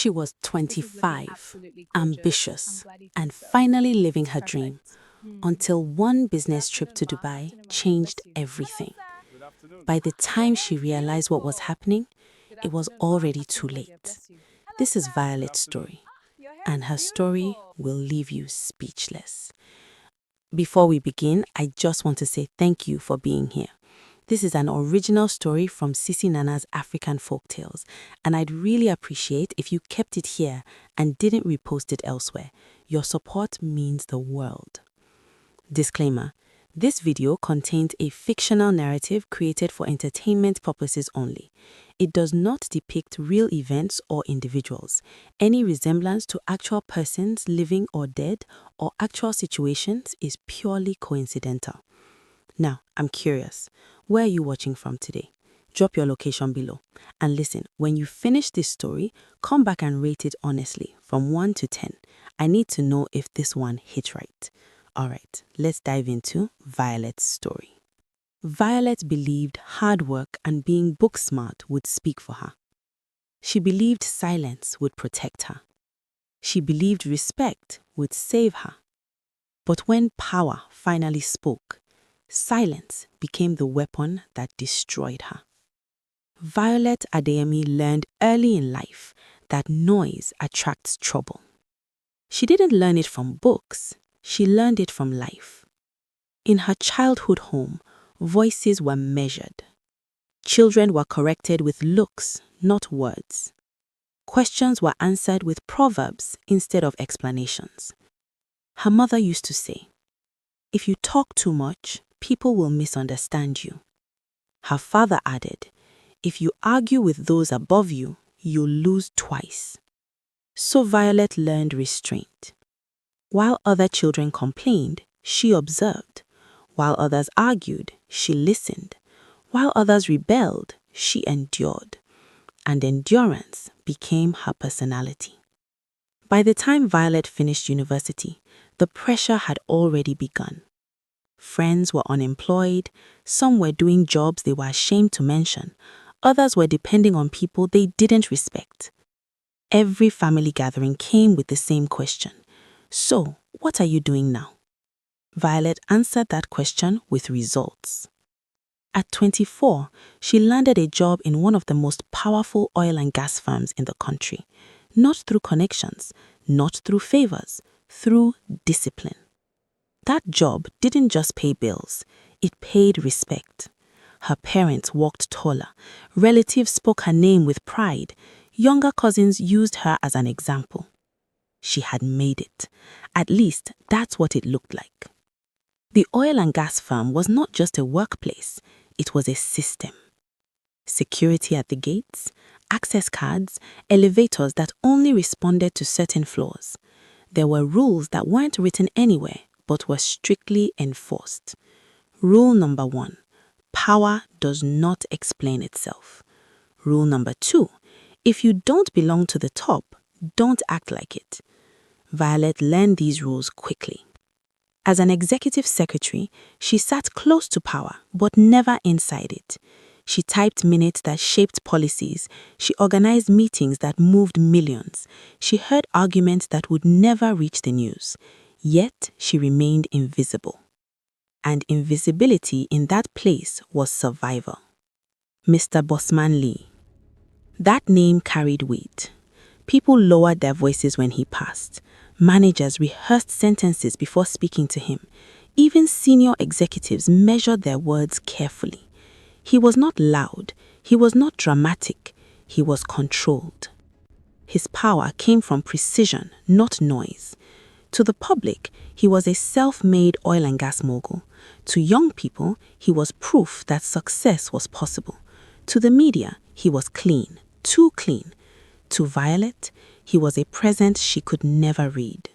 She was 25, ambitious, and finally living her dream, until one business trip to Dubai changed everything. By the time she realized what was happening, it was already too late. This is Violet's story, and her story will leave you speechless. Before we begin, I just want to say thank you for being here. This is an original story from Sisi Nana's African Folktales, and I'd really appreciate if you kept it here and didn't repost it elsewhere. Your support means the world. Disclaimer: this video contains a fictional narrative created for entertainment purposes only. It does not depict real events or individuals. Any resemblance to actual persons living or dead or actual situations is purely coincidental. Now, I'm curious, where are you watching from today? Drop your location below. And listen, when you finish this story, come back and rate it honestly, from 1 to 10. I need to know if this one hit right. Alright, let's dive into Violet's story. Violet believed hard work and being book smart would speak for her. She believed silence would protect her. She believed respect would save her. But when power finally spoke, silence became the weapon that destroyed her. Violet Adeyemi learned early in life that noise attracts trouble. She didn't learn it from books, she learned it from life. In her childhood home, voices were measured. Children were corrected with looks, not words. Questions were answered with proverbs instead of explanations. Her mother used to say, "If you talk too much, people will misunderstand you." Her father added, "If you argue with those above you, you'll lose twice." So Violet learned restraint. While other children complained, she observed. While others argued, she listened. While others rebelled, she endured. And endurance became her personality. By the time Violet finished university, the pressure had already begun. Friends were unemployed, some were doing jobs they were ashamed to mention, others were depending on people they didn't respect. Every family gathering came with the same question: "So, what are you doing now?" Violet answered that question with results. At 24, she landed a job in one of the most powerful oil and gas firms in the country, not through connections, not through favors, through discipline. That job didn't just pay bills, it paid respect. Her parents walked taller, relatives spoke her name with pride, younger cousins used her as an example. She had made it. At least that's what it looked like. The oil and gas firm was not just a workplace, it was a system. Security at the gates, access cards, elevators that only responded to certain floors. There were rules that weren't written anywhere but were strictly enforced. Rule number 1: power does not explain itself. Rule number 2: if you don't belong to the top, don't act like it. Violet learned these rules quickly. As an executive secretary, she sat close to power, but never inside it. She typed minutes that shaped policies. She organized meetings that moved millions. She heard arguments that would never reach the news. Yet she remained invisible. And invisibility in that place was survival. Mr. Bossman Lee. That name carried weight. People lowered their voices when he passed. Managers rehearsed sentences before speaking to him. Even senior executives measured their words carefully. He was not loud. He was not dramatic. He was controlled. His power came from precision, not noise. To the public, he was a self-made oil and gas mogul. To young people, he was proof that success was possible. To the media, he was clean, too clean. To Violet, he was a presence she could never read.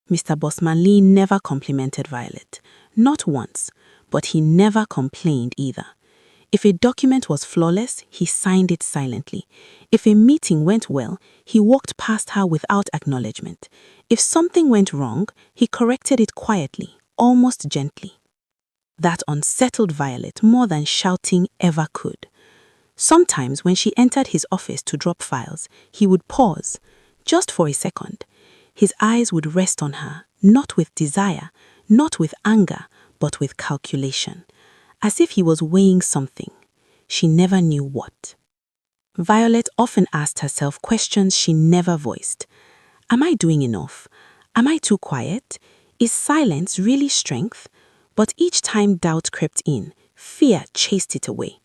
Mr. Bossman Lee never complimented Violet, not once, but he never complained either. If a document was flawless, he signed it silently. If a meeting went well, he walked past her without acknowledgement. If something went wrong, he corrected it quietly, almost gently. That unsettled Violet more than shouting ever could. Sometimes when she entered his office to drop files, he would pause, just for a second. His eyes would rest on her, not with desire, not with anger, but with calculation, as if he was weighing something. She never knew what. Violet often asked herself questions she never voiced. Am I doing enough? Am I too quiet? Is silence really strength? But each time doubt crept in, fear chased it away.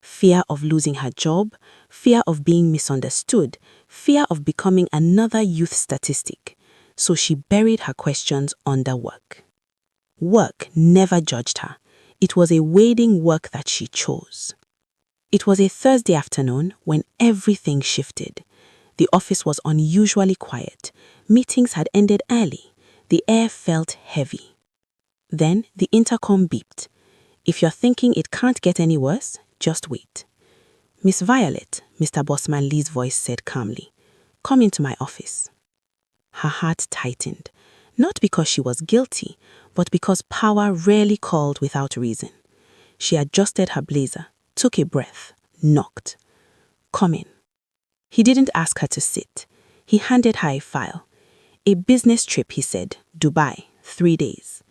Fear of losing her job, fear of being misunderstood, fear of becoming another youth statistic. So she buried her questions under work. Work never judged her. It was a wading work that she chose. It was a Thursday afternoon when everything shifted. The office was unusually quiet. Meetings had ended early. The air felt heavy. Then the intercom beeped. If you're thinking it can't get any worse, just wait. Miss Violet, Mr. Bossman Lee's voice said calmly, come into my office. Her heart tightened, not because she was guilty, but because power rarely called without reason. She adjusted her blazer, took a breath, knocked. Come in. He didn't ask her to sit. He handed her a file. A business trip, he said. Dubai, 3 days.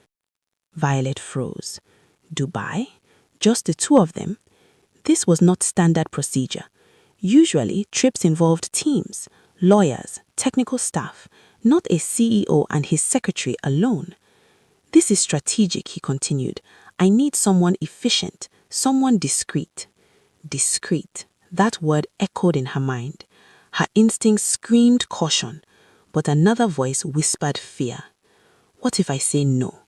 Violet froze. Dubai? Just the two of them? This was not standard procedure. Usually, trips involved teams, lawyers, technical staff, not a CEO and his secretary alone. This is strategic, he continued. I need someone efficient, someone discreet. Discreet. That word echoed in her mind. Her instincts screamed caution, but another voice whispered fear. What if I say no?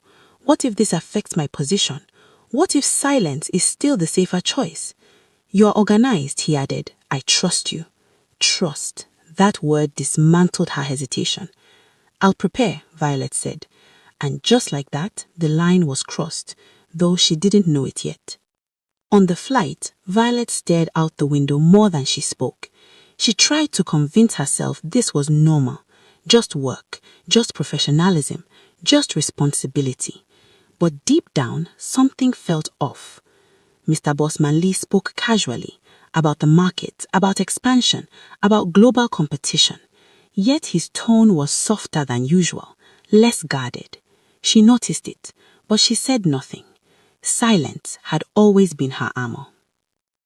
What if this affects my position? What if silence is still the safer choice? You're organized, he added. I trust you. Trust. That word dismantled her hesitation. I'll prepare, Violet said. And just like that, the line was crossed, though she didn't know it yet. On the flight, Violet stared out the window more than she spoke. She tried to convince herself this was normal. Just work, just professionalism, just responsibility. But deep down, something felt off. Mr. Bossman Lee spoke casually about the market, about expansion, about global competition. Yet his tone was softer than usual, less guarded. She noticed it, but she said nothing. Silence had always been her armor.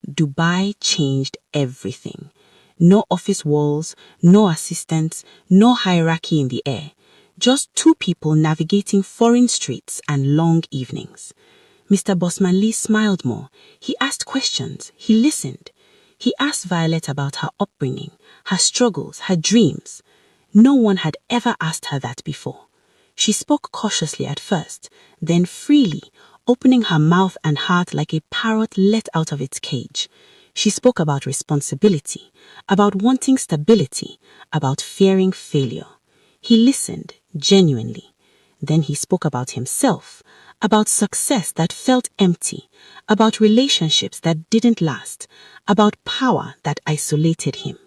Dubai changed everything. No office walls, no assistants, no hierarchy in the air. Just two people navigating foreign streets and long evenings. Mr. Bossman Lee smiled more. He asked questions. He listened. He asked Violet about her upbringing, her struggles, her dreams. No one had ever asked her that before. She spoke cautiously at first, then freely, opening her mouth and heart like a parrot let out of its cage. She spoke about responsibility, about wanting stability, about fearing failure. He listened, genuinely. Then he spoke about himself, about success that felt empty, about relationships that didn't last, about power that isolated him.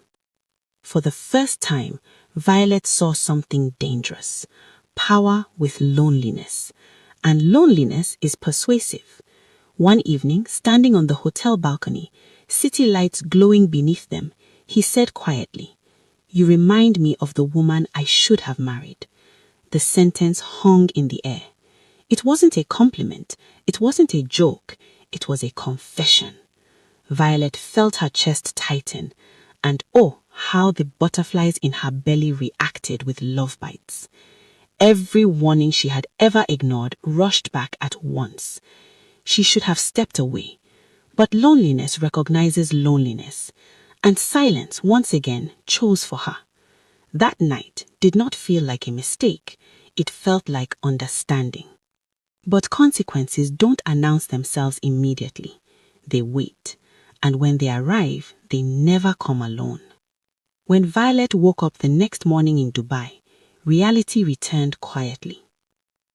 For the first time, Violet saw something dangerous. Power with loneliness. And loneliness is persuasive. One evening, standing on the hotel balcony, city lights glowing beneath them, he said quietly, "You remind me of the woman I should have married." The sentence hung in the air. It wasn't a compliment. It wasn't a joke. It was a confession. Violet felt her chest tighten, and oh, how the butterflies in her belly reacted with love bites. Every warning she had ever ignored rushed back at once. She should have stepped away. But loneliness recognizes loneliness, and silence once again chose for her. That night did not feel like a mistake. It felt like understanding. But consequences don't announce themselves immediately. They wait, and when they arrive, they never come alone. When Violet woke up the next morning in Dubai, reality returned quietly.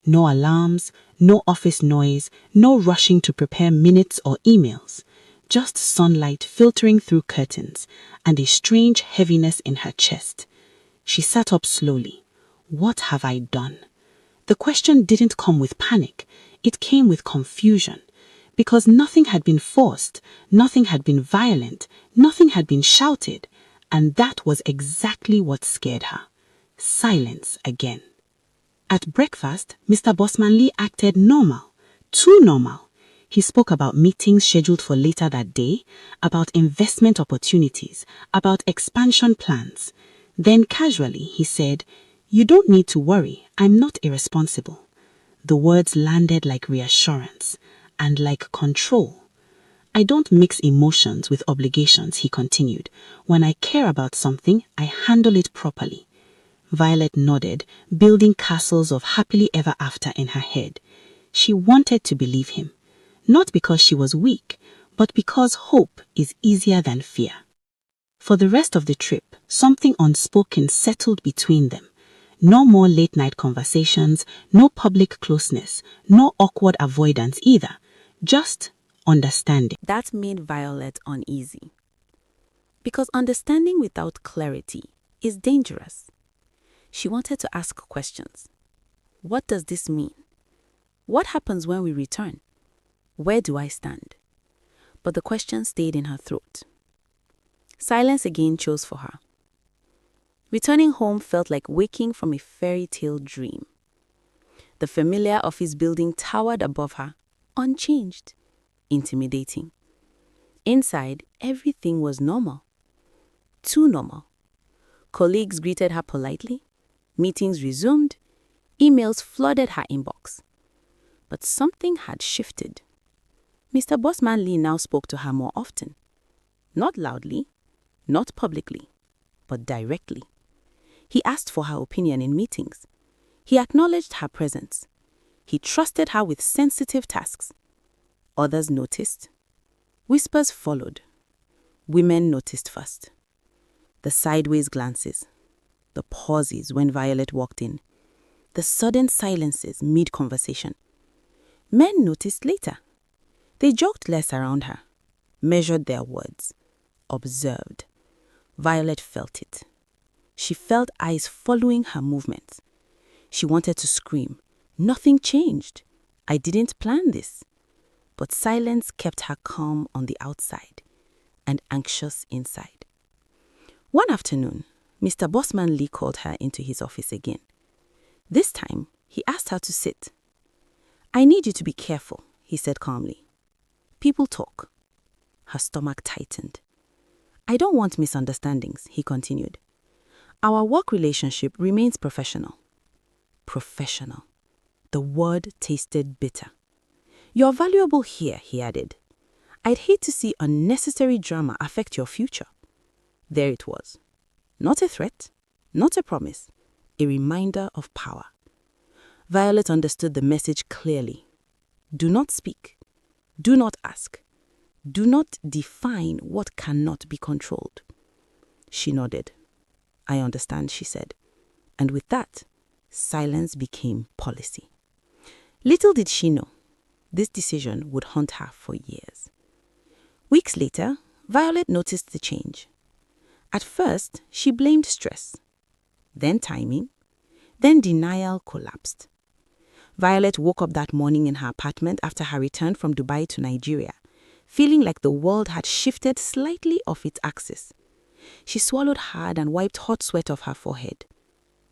No alarms, no office noise, no rushing to prepare minutes or emails. Just sunlight filtering through curtains and a strange heaviness in her chest. She sat up slowly. What have I done? The question didn't come with panic. It came with confusion. because nothing had been forced, nothing had been violent, nothing had been shouted, and that was exactly what scared her. Silence again. At breakfast, Mr. Bossman Lee acted normal, too normal. He spoke about meetings scheduled for later that day, about investment opportunities, about expansion plans. Then casually he said, "You don't need to worry, I'm not irresponsible." The words landed like reassurance and like control. "I don't mix emotions with obligations," he continued. "When I care about something, I handle it properly." Violet nodded, building castles of happily ever after in her head. She wanted to believe him, not because she was weak, but because hope is easier than fear. For the rest of the trip, something unspoken settled between them. No more late-night conversations, no public closeness, no awkward avoidance either. Just understanding. That made Violet uneasy. Because understanding without clarity is dangerous. She wanted to ask questions. What does this mean? What happens when we return? Where do I stand? But the question stayed in her throat. Silence again chose for her. Returning home felt like waking from a fairy tale dream. The familiar office building towered above her, unchanged, intimidating. Inside, everything was normal. Too normal. Colleagues greeted her politely. Meetings resumed. Emails flooded her inbox. But something had shifted. Mr. Bossman Lee now spoke to her more often. Not loudly, not publicly, but directly. He asked for her opinion in meetings. He acknowledged her presence. He trusted her with sensitive tasks. Others noticed. Whispers followed. Women noticed first. The sideways glances. The pauses when Violet walked in. The sudden silences mid-conversation. Men noticed later. They joked less around her, measured their words, observed. Violet felt it. She felt eyes following her movements. She wanted to scream. Nothing changed. I didn't plan this. But silence kept her calm on the outside and anxious inside. One afternoon, Mr. Bossman Lee called her into his office again. This time, he asked her to sit. "I need you to be careful," he said calmly. "People talk." Her stomach tightened. "I don't want misunderstandings," he continued. "Our work relationship remains professional." Professional. The word tasted bitter. "You're valuable here," he added. "I'd hate to see unnecessary drama affect your future." There it was. Not a threat, not a promise, a reminder of power. Violet understood the message clearly. Do not speak. Do not ask. Do not define what cannot be controlled. She nodded. "I understand," she said. And with that, silence became policy. Little did she know, this decision would haunt her for years. Weeks later, Violet noticed the change. At first, she blamed stress. Then timing. Then denial collapsed. Violet woke up that morning in her apartment after her return from Dubai to Nigeria, feeling like the world had shifted slightly off its axis. She swallowed hard and wiped hot sweat off her forehead.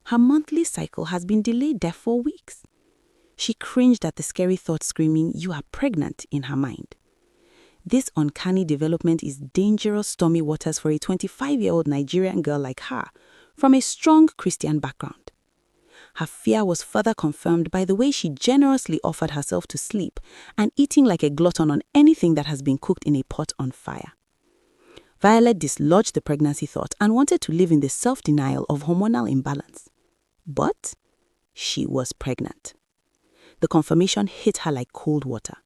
Her monthly cycle has been delayed there 4 weeks. She cringed at the scary thought screaming, "You are pregnant," in her mind. This uncanny development is dangerous stormy waters for a 25-year-old Nigerian girl like her, from a strong Christian background. Her fear was further confirmed by the way she generously offered herself to sleep and eating like a glutton on anything that has been cooked in a pot on fire. Violet dislodged the pregnancy thought and wanted to live in the self-denial of hormonal imbalance. But she was pregnant. The confirmation hit her like cold water.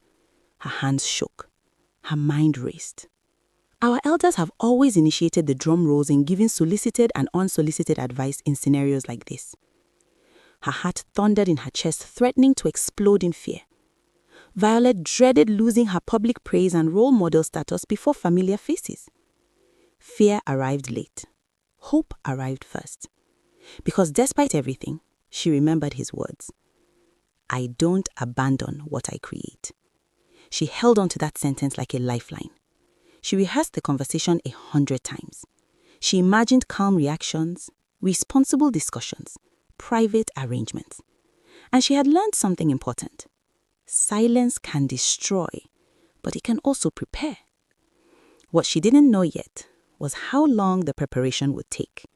Her hands shook. Her mind raced. Our elders have always initiated the drum rolls in giving solicited and unsolicited advice in scenarios like this. Her heart thundered in her chest, threatening to explode in fear. Violet dreaded losing her public praise and role model status before familiar faces. Fear arrived late. Hope arrived first. Because despite everything, she remembered his words. I don't abandon what I create. She held on to that sentence like a lifeline. She rehearsed the conversation 100 times. She imagined calm reactions, responsible discussions, private arrangements. And she had learned something important. Silence can destroy, but it can also prepare. What she didn't know yet was how long the preparation would take.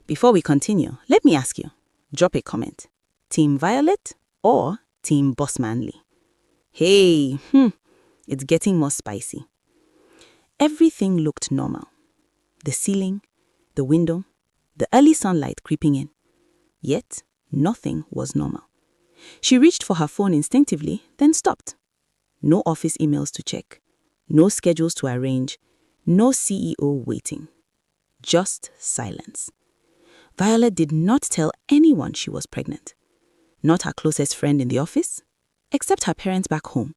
Before we continue, let me ask you, drop a comment. Team Violet or Team Bossman Lee? Hey, it's getting more spicy. Everything looked normal. The ceiling, the window, the early sunlight creeping in. Yet, nothing was normal. She reached for her phone instinctively, then stopped. No office emails to check, no schedules to arrange, no CEO waiting. Just silence. Violet did not tell anyone she was pregnant. Not her closest friend in the office, except her parents back home.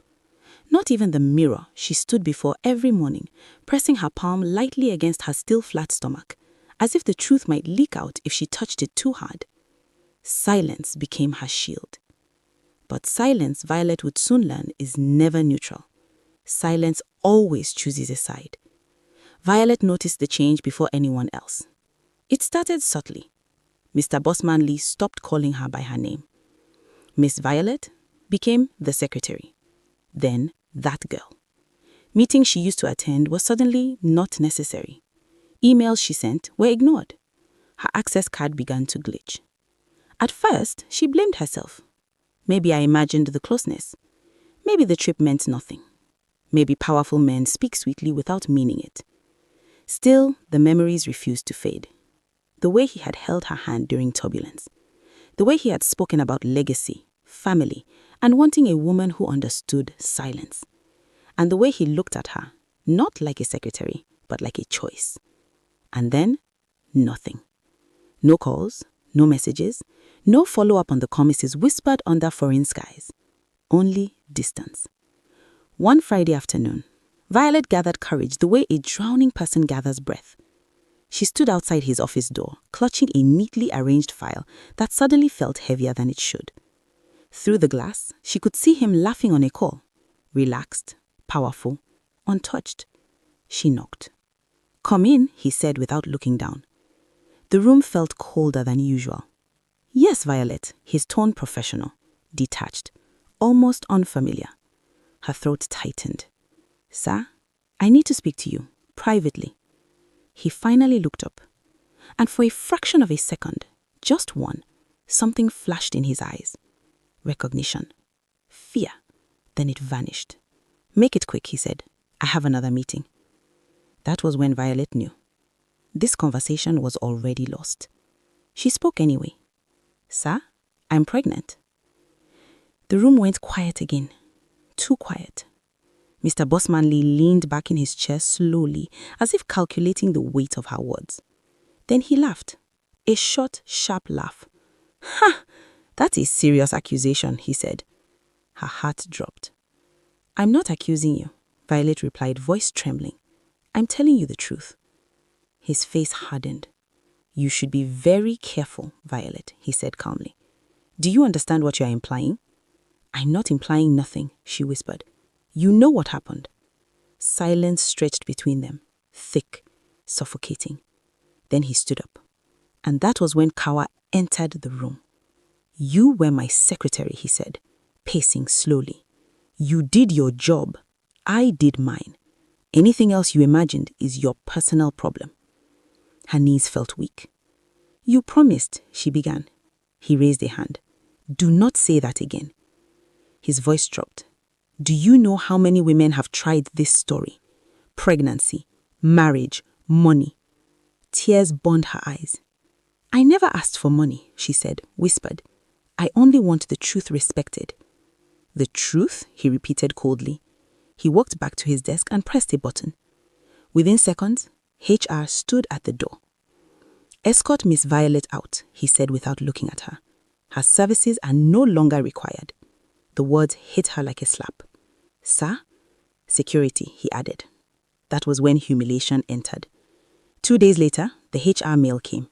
Not even the mirror she stood before every morning, pressing her palm lightly against her still flat stomach, as if the truth might leak out if she touched it too hard. Silence became her shield. But silence, Violet would soon learn, is never neutral. Silence always chooses a side. Violet noticed the change before anyone else. It started subtly. Mr. Bossman Lee stopped calling her by her name. Miss Violet became the secretary. Then that girl. Meetings she used to attend were suddenly not necessary. Emails she sent were ignored. Her access card began to glitch. At first, she blamed herself. Maybe I imagined the closeness. Maybe the trip meant nothing. Maybe powerful men speak sweetly without meaning it. Still, the memories refused to fade. The way he had held her hand during turbulence. The way he had spoken about legacy, family, and wanting a woman who understood silence. And the way he looked at her, not like a secretary, but like a choice. And then, nothing. No calls, no messages, no follow-up on the promises whispered under foreign skies. Only distance. One Friday afternoon, Violet gathered courage the way a drowning person gathers breath. She stood outside his office door, clutching a neatly arranged file that suddenly felt heavier than it should. Through the glass, she could see him laughing on a call. Relaxed, powerful, untouched. She knocked. "Come in," he said without looking down. The room felt colder than usual. "Yes, Violet," his tone professional, detached, almost unfamiliar. Her throat tightened. "Sir, I need to speak to you, privately." He finally looked up. And for a fraction of a second, just one, something flashed in his eyes. Recognition. Fear. Then it vanished. "Make it quick," he said. "I have another meeting." That was when Violet knew. This conversation was already lost. She spoke anyway. "Sir, I'm pregnant." The room went quiet again. Too quiet. Mr. Bossman Lee leaned back in his chair slowly, as if calculating the weight of her words. Then he laughed. A short, sharp laugh. "Ha! That's a serious accusation," he said. Her heart dropped. "I'm not accusing you," Violet replied, voice trembling. "I'm telling you the truth." His face hardened. "You should be very careful, Violet," he said calmly. "Do you understand what you are implying?" "I'm not implying nothing," she whispered. "You know what happened." Silence stretched between them, thick, suffocating. Then he stood up. And that was when Kawa entered the room. "You were my secretary," he said, pacing slowly. "You did your job. I did mine. Anything else you imagined is your personal problem." Her knees felt weak. "You promised," she began. He raised a hand. "Do not say that again." His voice dropped. "Do you know how many women have tried this story? Pregnancy, marriage, money." Tears burned her eyes. "I never asked for money," she said, whispered. "I only want the truth respected." "The truth?" he repeated coldly. He walked back to his desk and pressed a button. Within seconds, HR stood at the door. "Escort Miss Violet out," he said without looking at her. "Her services are no longer required." The words hit her like a slap. "Sir?" "Security," he added. That was when humiliation entered. 2 days later, the HR mail came.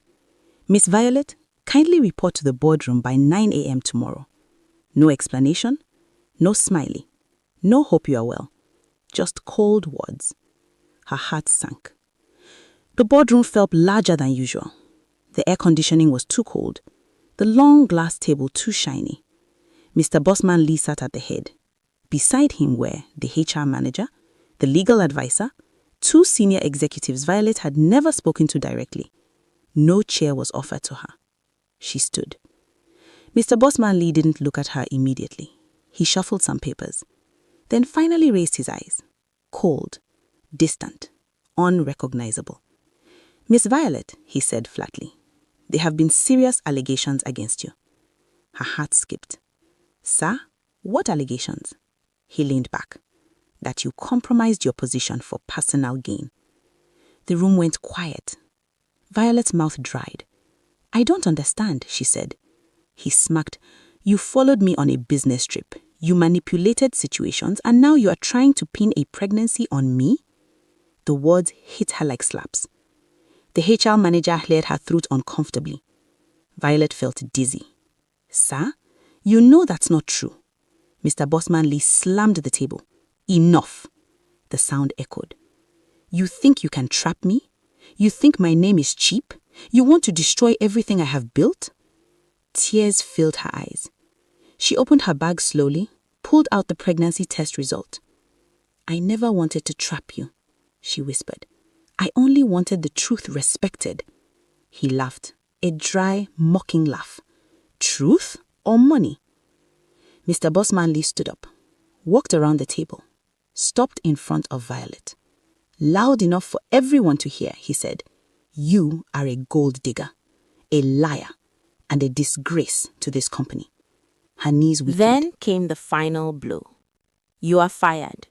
"Miss Violet, kindly report to the boardroom by 9 a.m. tomorrow." No explanation, no smiley. No hope you are well. Just cold words. Her heart sank. The boardroom felt larger than usual. The air conditioning was too cold. The long glass table too shiny. Mr. Bossman Lee sat at the head. Beside him were the HR manager, the legal advisor, two senior executives Violet had never spoken to directly. No chair was offered to her. She stood. Mr. Bossman Lee didn't look at her immediately. He shuffled some papers, then finally raised his eyes. Cold, distant, unrecognizable. "Miss Violet," he said flatly, "there have been serious allegations against you." Her heart skipped. "Sir, what allegations?" He leaned back. "That you compromised your position for personal gain." The room went quiet. Violet's mouth dried. "I don't understand," she said. He smirked. "You followed me on a business trip. You manipulated situations, and now you are trying to pin a pregnancy on me?" The words hit her like slaps. The HR manager cleared her throat uncomfortably. Violet felt dizzy. "Sir, you know that's not true." Mr. Bossman Lee slammed the table. "Enough!" The sound echoed. "You think you can trap me? You think my name is cheap? You want to destroy everything I have built?" Tears filled her eyes. She opened her bag slowly, pulled out the pregnancy test result. "I never wanted to trap you," she whispered. "I only wanted the truth respected." He laughed, a dry, mocking laugh. "Truth or money?" Mr. Bossman Lee stood up, walked around the table, stopped in front of Violet. Loud enough for everyone to hear, he said, "You are a gold digger, a liar, and a disgrace to this company." Her knees weakened. Then came the final blow. "You are fired."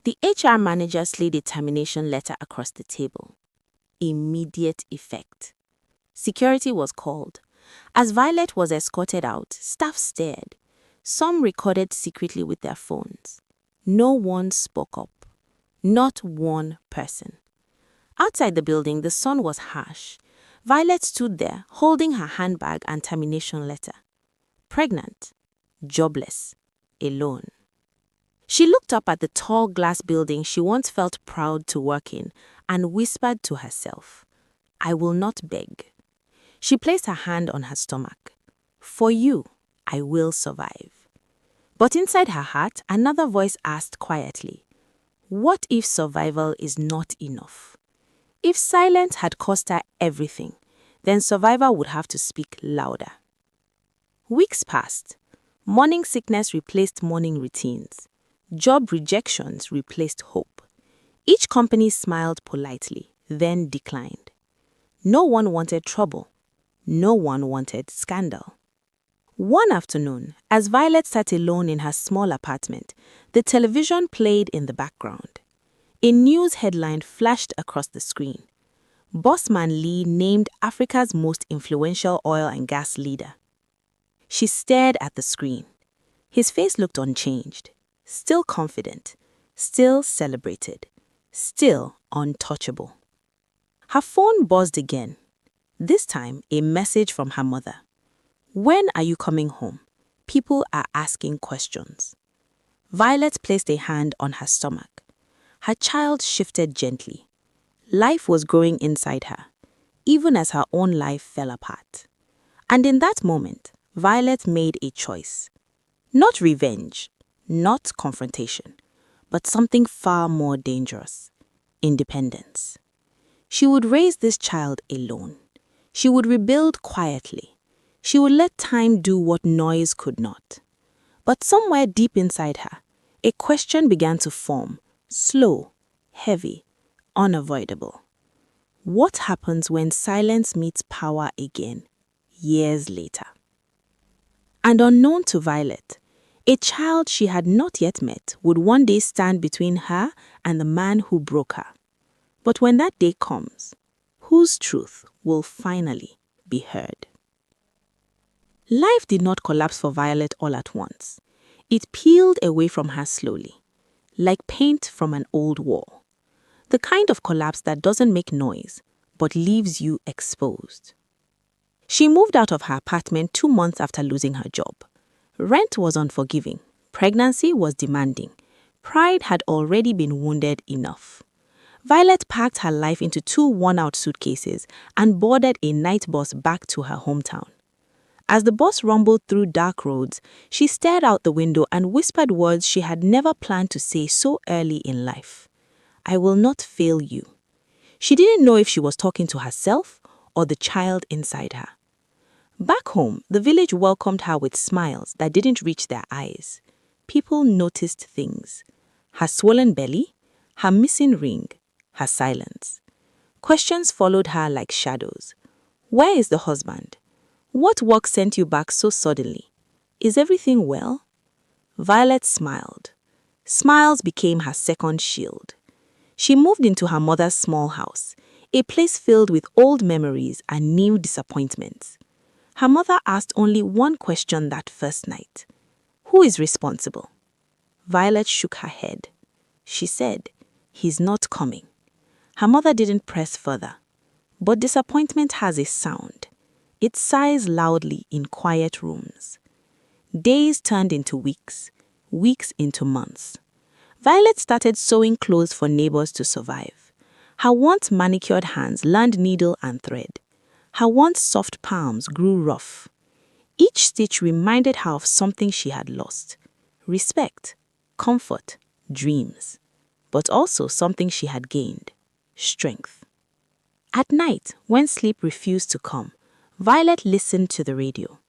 The HR manager slid a termination letter across the table. Immediate effect. Security was called. As Violet was escorted out, staff stared. Some recorded secretly with their phones. No one spoke up. Not one person. Outside the building, the sun was harsh. Violet stood there, holding her handbag and termination letter. Pregnant, jobless, alone. She looked up at the tall glass building she once felt proud to work in and whispered to herself, "I will not beg." She placed her hand on her stomach. "For you, I will survive." But inside her heart, another voice asked quietly, what if survival is not enough? If silence had cost her everything, then survival would have to speak louder. Weeks passed. Morning sickness replaced morning routines. Job rejections replaced hope. Each company smiled politely, then declined. No one wanted trouble. No one wanted scandal. One afternoon, as Violet sat alone in her small apartment, the television played in the background. A news headline flashed across the screen. Bossman Lee named Africa's most influential oil and gas leader. She stared at the screen. His face looked unchanged, still confident, still celebrated, still untouchable. Her phone buzzed again, this time a message from her mother. "When are you coming home? People are asking questions." Violet placed a hand on her stomach. Her child shifted gently. Life was growing inside her, even as her own life fell apart. And in that moment, Violet made a choice. Not revenge, not confrontation, but something far more dangerous: independence. She would raise this child alone. She would rebuild quietly. She would let time do what noise could not. But somewhere deep inside her, a question began to form, slow, heavy, unavoidable. What happens when silence meets power again, years later? And unknown to Violet, a child she had not yet met would one day stand between her and the man who broke her. But when that day comes, whose truth will finally be heard? Life did not collapse for Violet all at once. It peeled away from her slowly, like paint from an old wall. The kind of collapse that doesn't make noise, but leaves you exposed. She moved out of her apartment 2 months after losing her job. Rent was unforgiving, Pregnancy was demanding. Pride had already been wounded enough. Violet packed her life into 2 worn-out suitcases and boarded a night bus back to her hometown. As the bus rumbled through dark roads, she stared out the window and whispered words she had never planned to say so early in life. I will not fail you. She didn't know if she was talking to herself or the child inside her. Back home, the village welcomed her with smiles that didn't reach their eyes. People noticed things. Her swollen belly, her missing ring, her silence. Questions followed her like shadows. Where is the husband? What work sent you back so suddenly? Is everything well? Violet smiled. Smiles became her second shield. She moved into her mother's small house, a place filled with old memories and new disappointments. Her mother asked only one question that first night. Who is responsible? Violet shook her head. She said, he's not coming. Her mother didn't press further. But disappointment has a sound. It sighs loudly in quiet rooms. Days turned into weeks, weeks into months. Violet started sewing clothes for neighbors to survive. Her once manicured hands learned needle and thread. Her once soft palms grew rough. Each stitch reminded her of something she had lost. Respect, comfort, dreams. But also something she had gained. Strength. At night, when sleep refused to come, Violet listened to the radio.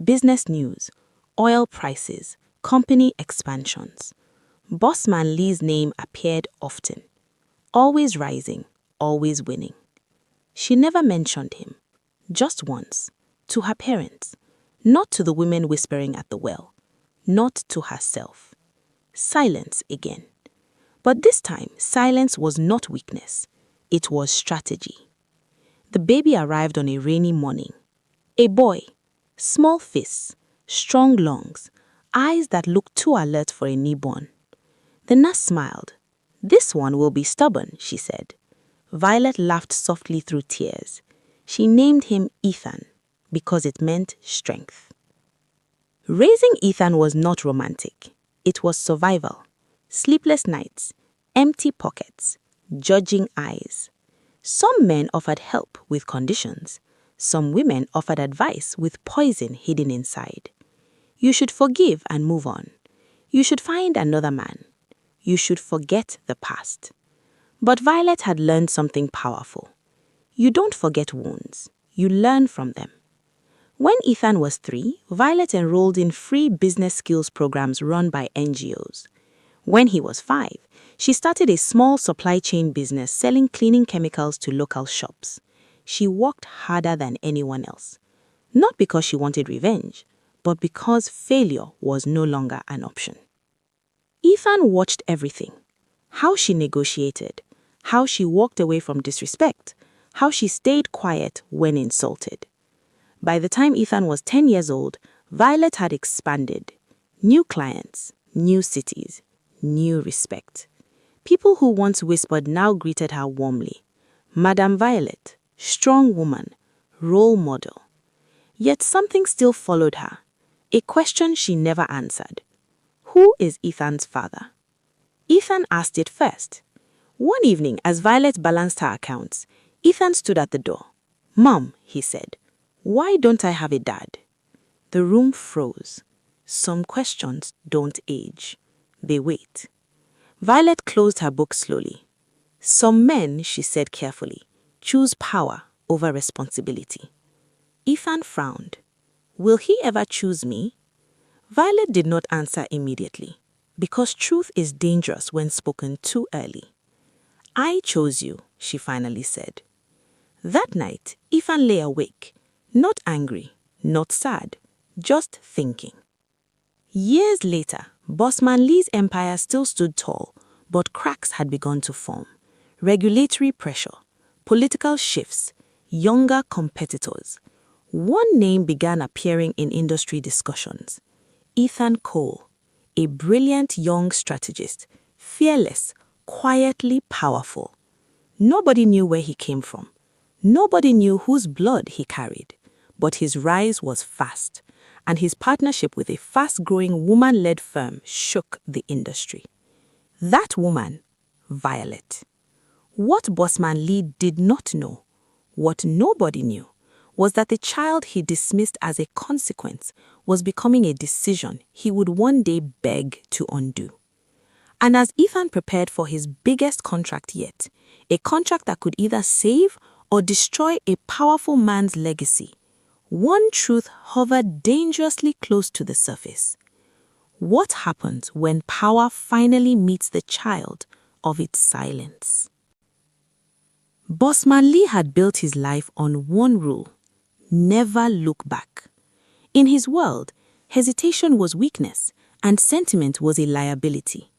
Business news, oil prices, company expansions. Bossman Lee's name appeared often. Always rising, always winning. She never mentioned him. Just once. To her parents. Not to the women whispering at the well. Not to herself. Silence again. But this time, silence was not weakness. It was strategy. The baby arrived on a rainy morning. A boy, small fists, strong lungs, eyes that looked too alert for a newborn. The nurse smiled. This one will be stubborn, she said. Violet laughed softly through tears. She named him Ethan because it meant strength. Raising Ethan was not romantic. It was survival. Sleepless nights, empty pockets, judging eyes. Some men offered help with conditions. Some women offered advice with poison hidden inside. You should forgive and move on. You should find another man. You should forget the past. But Violet had learned something powerful. You don't forget wounds. You learn from them. When Ethan was 3, Violet enrolled in free business skills programs run by NGOs. When he was 5, she started a small supply chain business selling cleaning chemicals to local shops. She worked harder than anyone else. Not because she wanted revenge, but because failure was no longer an option. Ethan watched everything. How she negotiated, how she walked away from disrespect, how she stayed quiet when insulted. By the time Ethan was 10 years old, Violet had expanded. New clients, new cities, new respect. People who once whispered now greeted her warmly. Madam Violet, strong woman, role model. Yet something still followed her, a question she never answered. Who is Ethan's father? Ethan asked it first. One evening, as Violet balanced her accounts, Ethan stood at the door. Mom, he said, why don't I have a dad? The room froze. Some questions don't age. They wait. Violet closed her book slowly. Some men, she said carefully, choose power over responsibility. Ethan frowned. Will he ever choose me? Violet did not answer immediately, because truth is dangerous when spoken too early. I chose you, she finally said. That night, Ethan lay awake, not angry, not sad, just thinking. Years later, Bossman Lee's empire still stood tall, but cracks had begun to form. Regulatory pressure, political shifts, younger competitors. One name began appearing in industry discussions. Ethan Cole, a brilliant young strategist, fearless, quietly powerful. Nobody knew where he came from. Nobody knew whose blood he carried. But his rise was fast, and his partnership with a fast-growing woman-led firm shook the industry. That woman, Violet. What Bossman Lee did not know, what nobody knew, was that the child he dismissed as a consequence was becoming a decision he would one day beg to undo. And as Ethan prepared for his biggest contract yet, a contract that could either save or destroy a powerful man's legacy, one truth hovered dangerously close to the surface. What happens when power finally meets the child of its silence? Bossman Lee had built his life on one rule: never look back. In his world, hesitation was weakness and sentiment was a liability.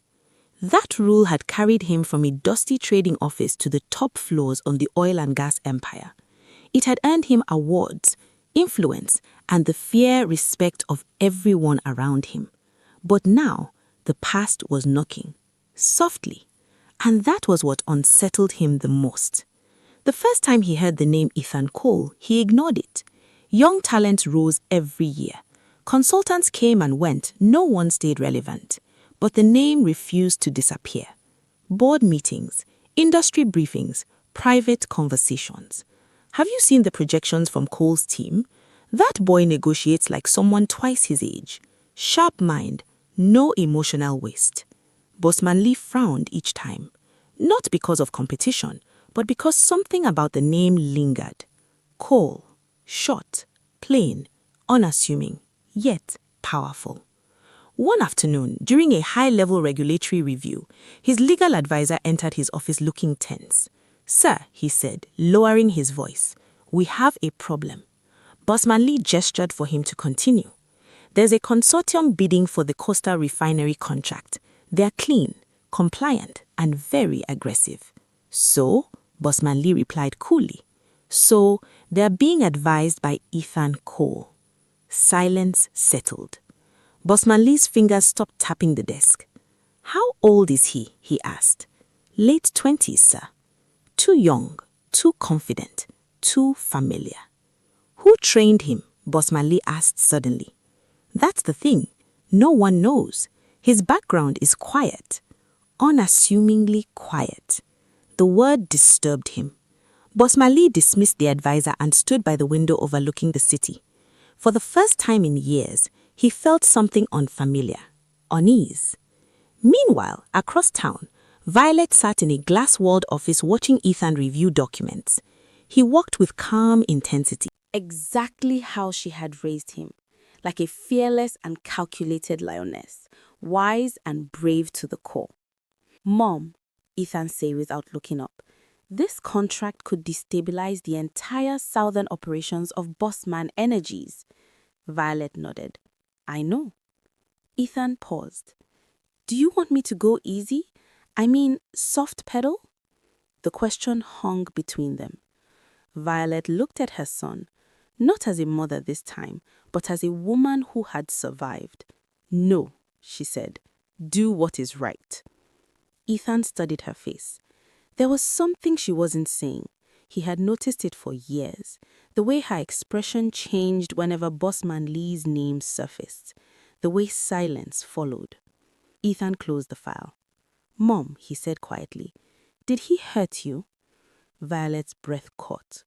That rule had carried him from a dusty trading office to the top floors on the oil and gas empire. It had earned him awards, influence, and the fair respect of everyone around him. But now, the past was knocking, softly, and that was what unsettled him the most. The first time he heard the name Ethan Cole, he ignored it. Young talents rose every year. Consultants came and went, no one stayed relevant. But the name refused to disappear. Board meetings, industry briefings, private conversations. Have you seen the projections from Cole's team? That boy negotiates like someone twice his age. Sharp mind, no emotional waste. Bossman Lee frowned each time. Not because of competition, but because something about the name lingered. Cole, short, plain, unassuming, yet powerful. One afternoon, during a high-level regulatory review, his legal advisor entered his office looking tense. "Sir," he said, lowering his voice, "we have a problem." Bossman Lee gestured for him to continue. "There's a consortium bidding for the Coastal Refinery contract. They're clean, compliant, and very aggressive." "So?" Bossman Lee replied coolly. "So, they're being advised by Ethan Cole." Silence settled. Bossman Lee's fingers stopped tapping the desk. "How old is he?" he asked. "Late 20s, sir." "Too young, too confident, too familiar." "Who trained him?" Bossman Lee asked suddenly. "That's the thing. No one knows. His background is quiet. Unassumingly quiet." The word disturbed him. Bossman Lee dismissed the advisor and stood by the window overlooking the city. For the first time in years, he felt something unfamiliar, unease. Meanwhile, across town, Violet sat in a glass-walled office watching Ethan review documents. He worked with calm intensity, exactly how she had raised him, like a fearless and calculated lioness, wise and brave to the core. "Mom," Ethan said without looking up, "this contract could destabilize the entire southern operations of Bossman Energies." Violet nodded. "I know." Ethan paused. "Do you want me to go easy? I mean, soft pedal?" The question hung between them. Violet looked at her son, not as a mother this time, but as a woman who had survived. "No," she said. "Do what is right." Ethan studied her face. There was something she wasn't saying. He had noticed it for years, the way her expression changed whenever Bossman Lee's name surfaced, the way silence followed. Ethan closed the file. "Mom," he said quietly, "did he hurt you?" Violet's breath caught.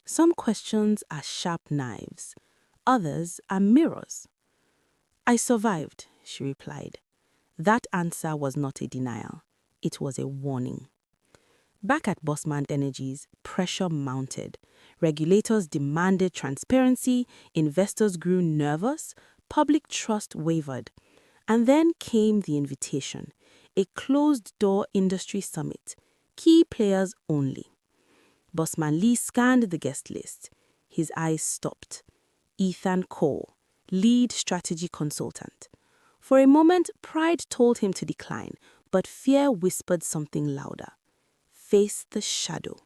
Some questions are sharp knives, others are mirrors. "I survived," she replied. That answer was not a denial. It was a warning. Back at Bossman Energies, pressure mounted. Regulators demanded transparency, investors grew nervous, public trust wavered. And then came the invitation, a closed-door industry summit, key players only. Bossman Lee scanned the guest list. His eyes stopped. Ethan Cole, lead strategy consultant. For a moment, pride told him to decline, but fear whispered something louder. Face the shadow.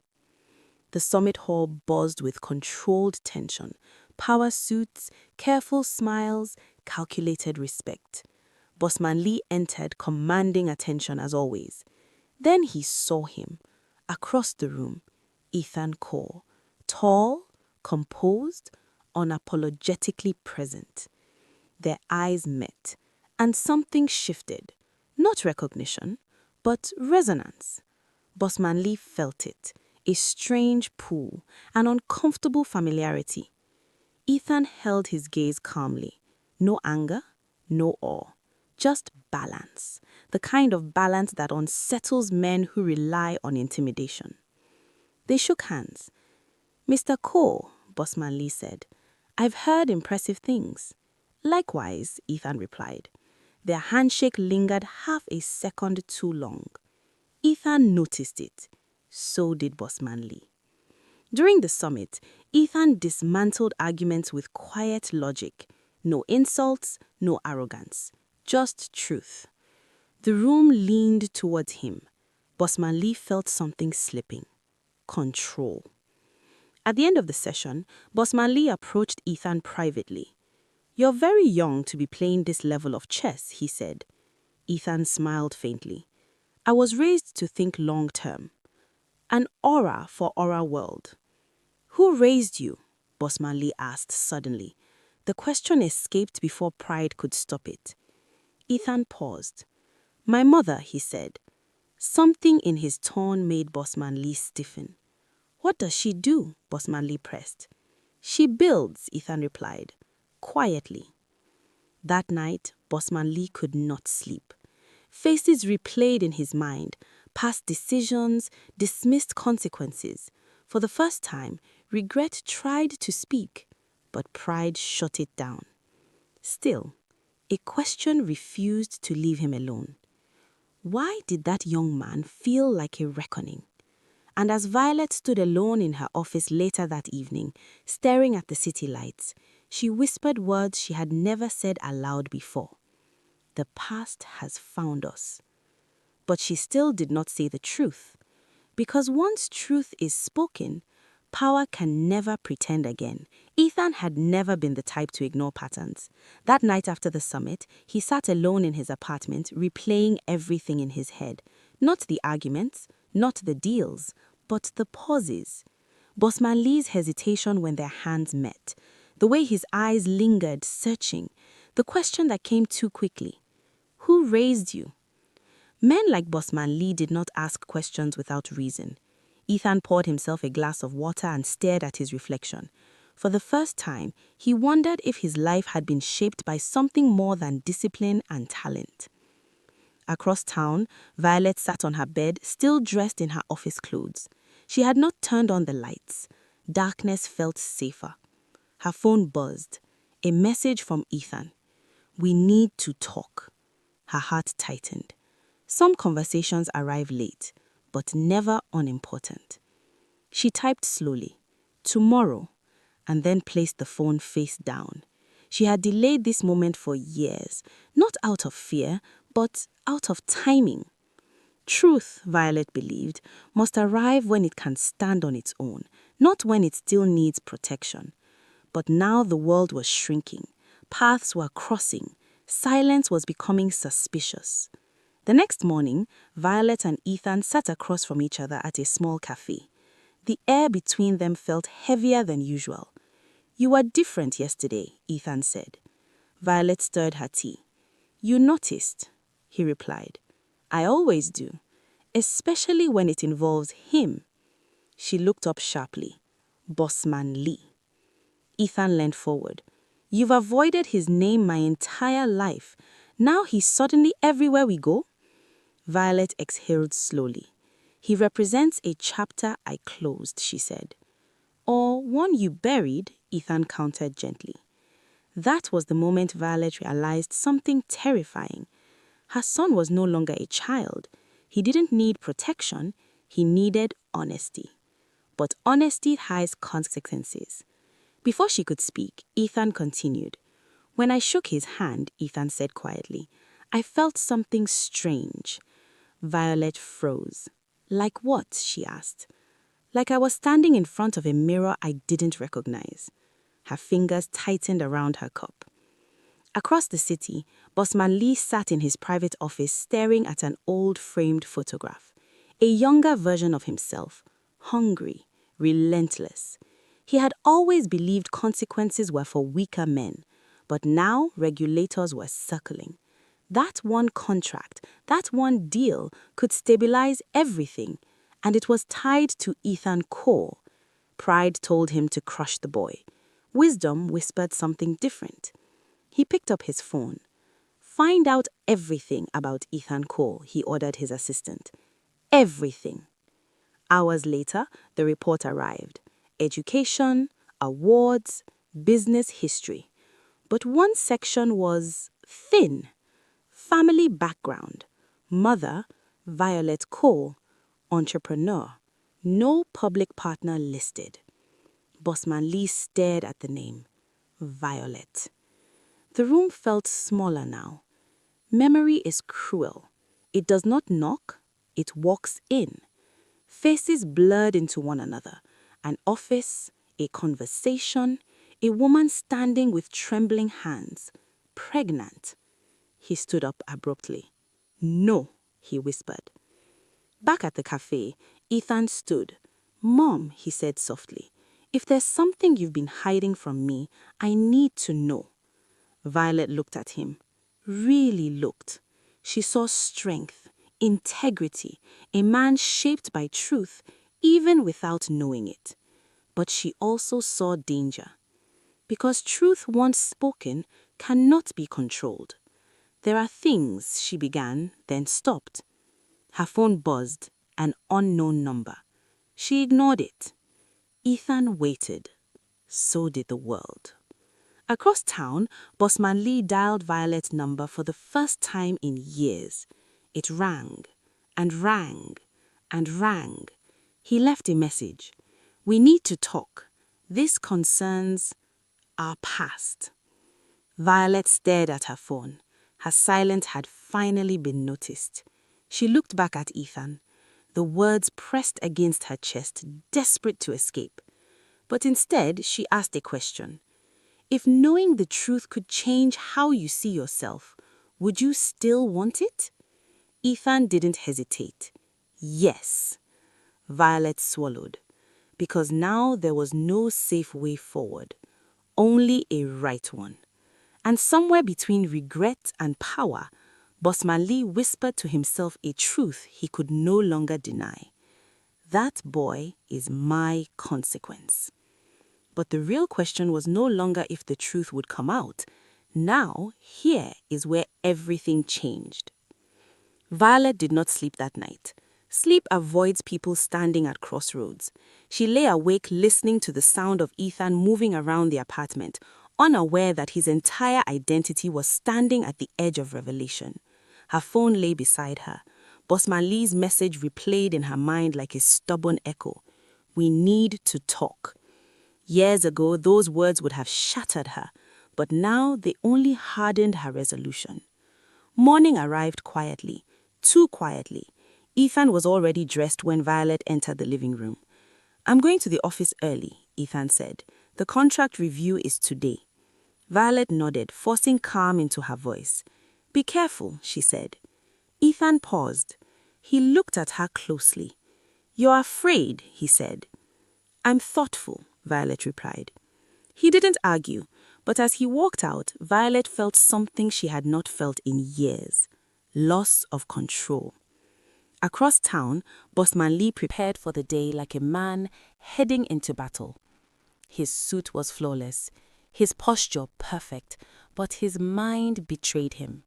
The summit hall buzzed with controlled tension, power suits, careful smiles, calculated respect. Bossman Lee entered, commanding attention as always. Then he saw him, across the room, Ethan Cole, tall, composed, unapologetically present. Their eyes met, and something shifted. Not recognition, but resonance. Bossman Lee felt it, a strange pull, an uncomfortable familiarity. Ethan held his gaze calmly. No anger, no awe. Just balance. The kind of balance that unsettles men who rely on intimidation. They shook hands. "Mr. Cole," Bossman Lee said, "I've heard impressive things." "Likewise," Ethan replied. Their handshake lingered half a second too long. Ethan noticed it. So did Bossman Lee. During the summit, Ethan dismantled arguments with quiet logic. No insults, no arrogance. Just truth. The room leaned towards him. Bossman Lee felt something slipping. Control. At the end of the session, Bossman Lee approached Ethan privately. "You're very young to be playing this level of chess," he said. Ethan smiled faintly. "I was raised to think long term. An aura for aura world." "Who raised you?" Bossman Lee asked suddenly. The question escaped before pride could stop it. Ethan paused. "My mother," he said. Something in his tone made Bossman Lee stiffen. "What does she do?" Bossman Lee pressed. "She builds," Ethan replied, quietly. That night, Bossman Lee could not sleep. Faces replayed in his mind, past decisions, dismissed consequences. For the first time, regret tried to speak, but pride shut it down. Still, a question refused to leave him alone. Why did that young man feel like a reckoning? And as Violet stood alone in her office later that evening, staring at the city lights, she whispered words she had never said aloud before. "The past has found us." But she still did not say the truth. Because once truth is spoken, power can never pretend again. Ethan had never been the type to ignore patterns. That night after the summit, he sat alone in his apartment, replaying everything in his head. Not the arguments, not the deals, but the pauses. Bossman Lee's hesitation when their hands met. The way his eyes lingered, searching. The question that came too quickly. Who raised you? Men like Bossman Lee did not ask questions without reason. Ethan poured himself a glass of water and stared at his reflection. For the first time, he wondered if his life had been shaped by something more than discipline and talent. Across town, Violet sat on her bed, still dressed in her office clothes. She had not turned on the lights. Darkness felt safer. Her phone buzzed. A message from Ethan. "We need to talk." Her heart tightened. Some conversations arrive late, but never unimportant. She typed slowly, "Tomorrow," and then placed the phone face down. She had delayed this moment for years, not out of fear, but out of timing. Truth, Violet believed, must arrive when it can stand on its own, not when it still needs protection. But now the world was shrinking. Paths were crossing. Silence was becoming suspicious. The next morning, Violet and Ethan sat across from each other at a small cafe. The air between them felt heavier than usual. "You were different yesterday," Ethan said. Violet stirred her tea. "You noticed," he replied. "I always do, especially when it involves him." She looked up sharply. "Bossman Lee." Ethan leaned forward. "You've avoided his name my entire life. Now he's suddenly everywhere we go?" Violet exhaled slowly. "He represents a chapter I closed," she said. "Or one you buried," Ethan countered gently. That was the moment Violet realized something terrifying. Her son was no longer a child. He didn't need protection. He needed honesty. But honesty has consequences. Before she could speak, Ethan continued. "When I shook his hand," Ethan said quietly, "I felt something strange." Violet froze. "Like what?" she asked. "Like I was standing in front of a mirror I didn't recognize." Her fingers tightened around her cup. Across the city, Bossman Lee sat in his private office staring at an old framed photograph. A younger version of himself, hungry, relentless. He had always believed consequences were for weaker men, But now regulators were circling. That one contract, that one deal could stabilize everything, and it was tied to Ethan Cole. Pride told him to crush the boy. Wisdom whispered something different. He picked up his phone. Find out everything about Ethan Cole, he ordered his assistant. Everything. Hours later, the report arrived. Education, awards, business history. But one section was thin. Family background. Mother, Violet Cole. Entrepreneur. No public partner listed. Bossman Lee stared at the name. Violet. The room felt smaller now. Memory is cruel. It does not knock, it walks in. Faces blurred into one another. An office, a conversation, a woman standing with trembling hands. Pregnant. He stood up abruptly. No, he whispered. Back at the cafe, Ethan stood. Mom, he said softly, if there's something you've been hiding from me, I need to know. Violet looked at him. Really looked. She saw strength, integrity, a man shaped by truth, even without knowing it. But she also saw danger. Because truth once spoken cannot be controlled. There are things, she began, then stopped. Her phone buzzed, an unknown number. She ignored it. Ethan waited. So did the world. Across town, Bossman Lee dialed Violet's number for the first time in years. It rang, and rang, and rang. He left a message. We need to talk. This concerns our past. Violet stared at her phone. Her silence had finally been noticed. She looked back at Ethan. The words pressed against her chest, desperate to escape. But instead, she asked a question. If knowing the truth could change how you see yourself, would you still want it? Ethan didn't hesitate. Yes. Violet swallowed. Because now there was no safe way forward. Only a right one. And somewhere between regret and power, Bossman Lee whispered to himself a truth he could no longer deny. That boy is my consequence. But the real question was no longer if the truth would come out. Now, here is where everything changed. Violet did not sleep that night. Sleep avoids people standing at crossroads. She lay awake listening to the sound of Ethan moving around the apartment, unaware that his entire identity was standing at the edge of revelation. Her phone lay beside her. Bossman Lee's message replayed in her mind like a stubborn echo. We need to talk. Years ago, those words would have shattered her, but now they only hardened her resolution. Morning arrived quietly, too quietly. Ethan was already dressed when Violet entered the living room. I'm going to the office early, Ethan said. The contract review is today. Violet nodded, forcing calm into her voice. Be careful, she said. Ethan paused. He looked at her closely. You're afraid, he said. I'm thoughtful, Violet replied. He didn't argue, but as he walked out, Violet felt something she had not felt in years. Loss of control. Across town, Bossman Lee prepared for the day like a man heading into battle. His suit was flawless, his posture perfect, but his mind betrayed him.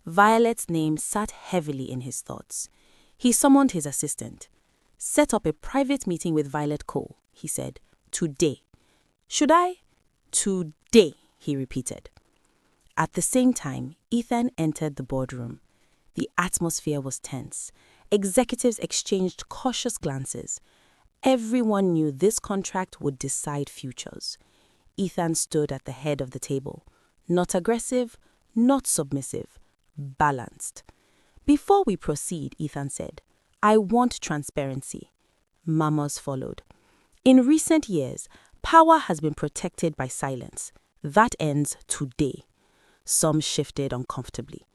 Violet's name sat heavily in his thoughts. He summoned his assistant. Set up a private meeting with Violet Cole, he said. Today. Should I? Today, he repeated. At the same time, Ethan entered the boardroom. The atmosphere was tense. Executives exchanged cautious glances. Everyone knew this contract would decide futures. Ethan stood at the head of the table. Not aggressive, not submissive, balanced. Before we proceed, Ethan said, I want transparency. Murmurs followed. In recent years, power has been protected by silence. That ends today. Some shifted uncomfortably.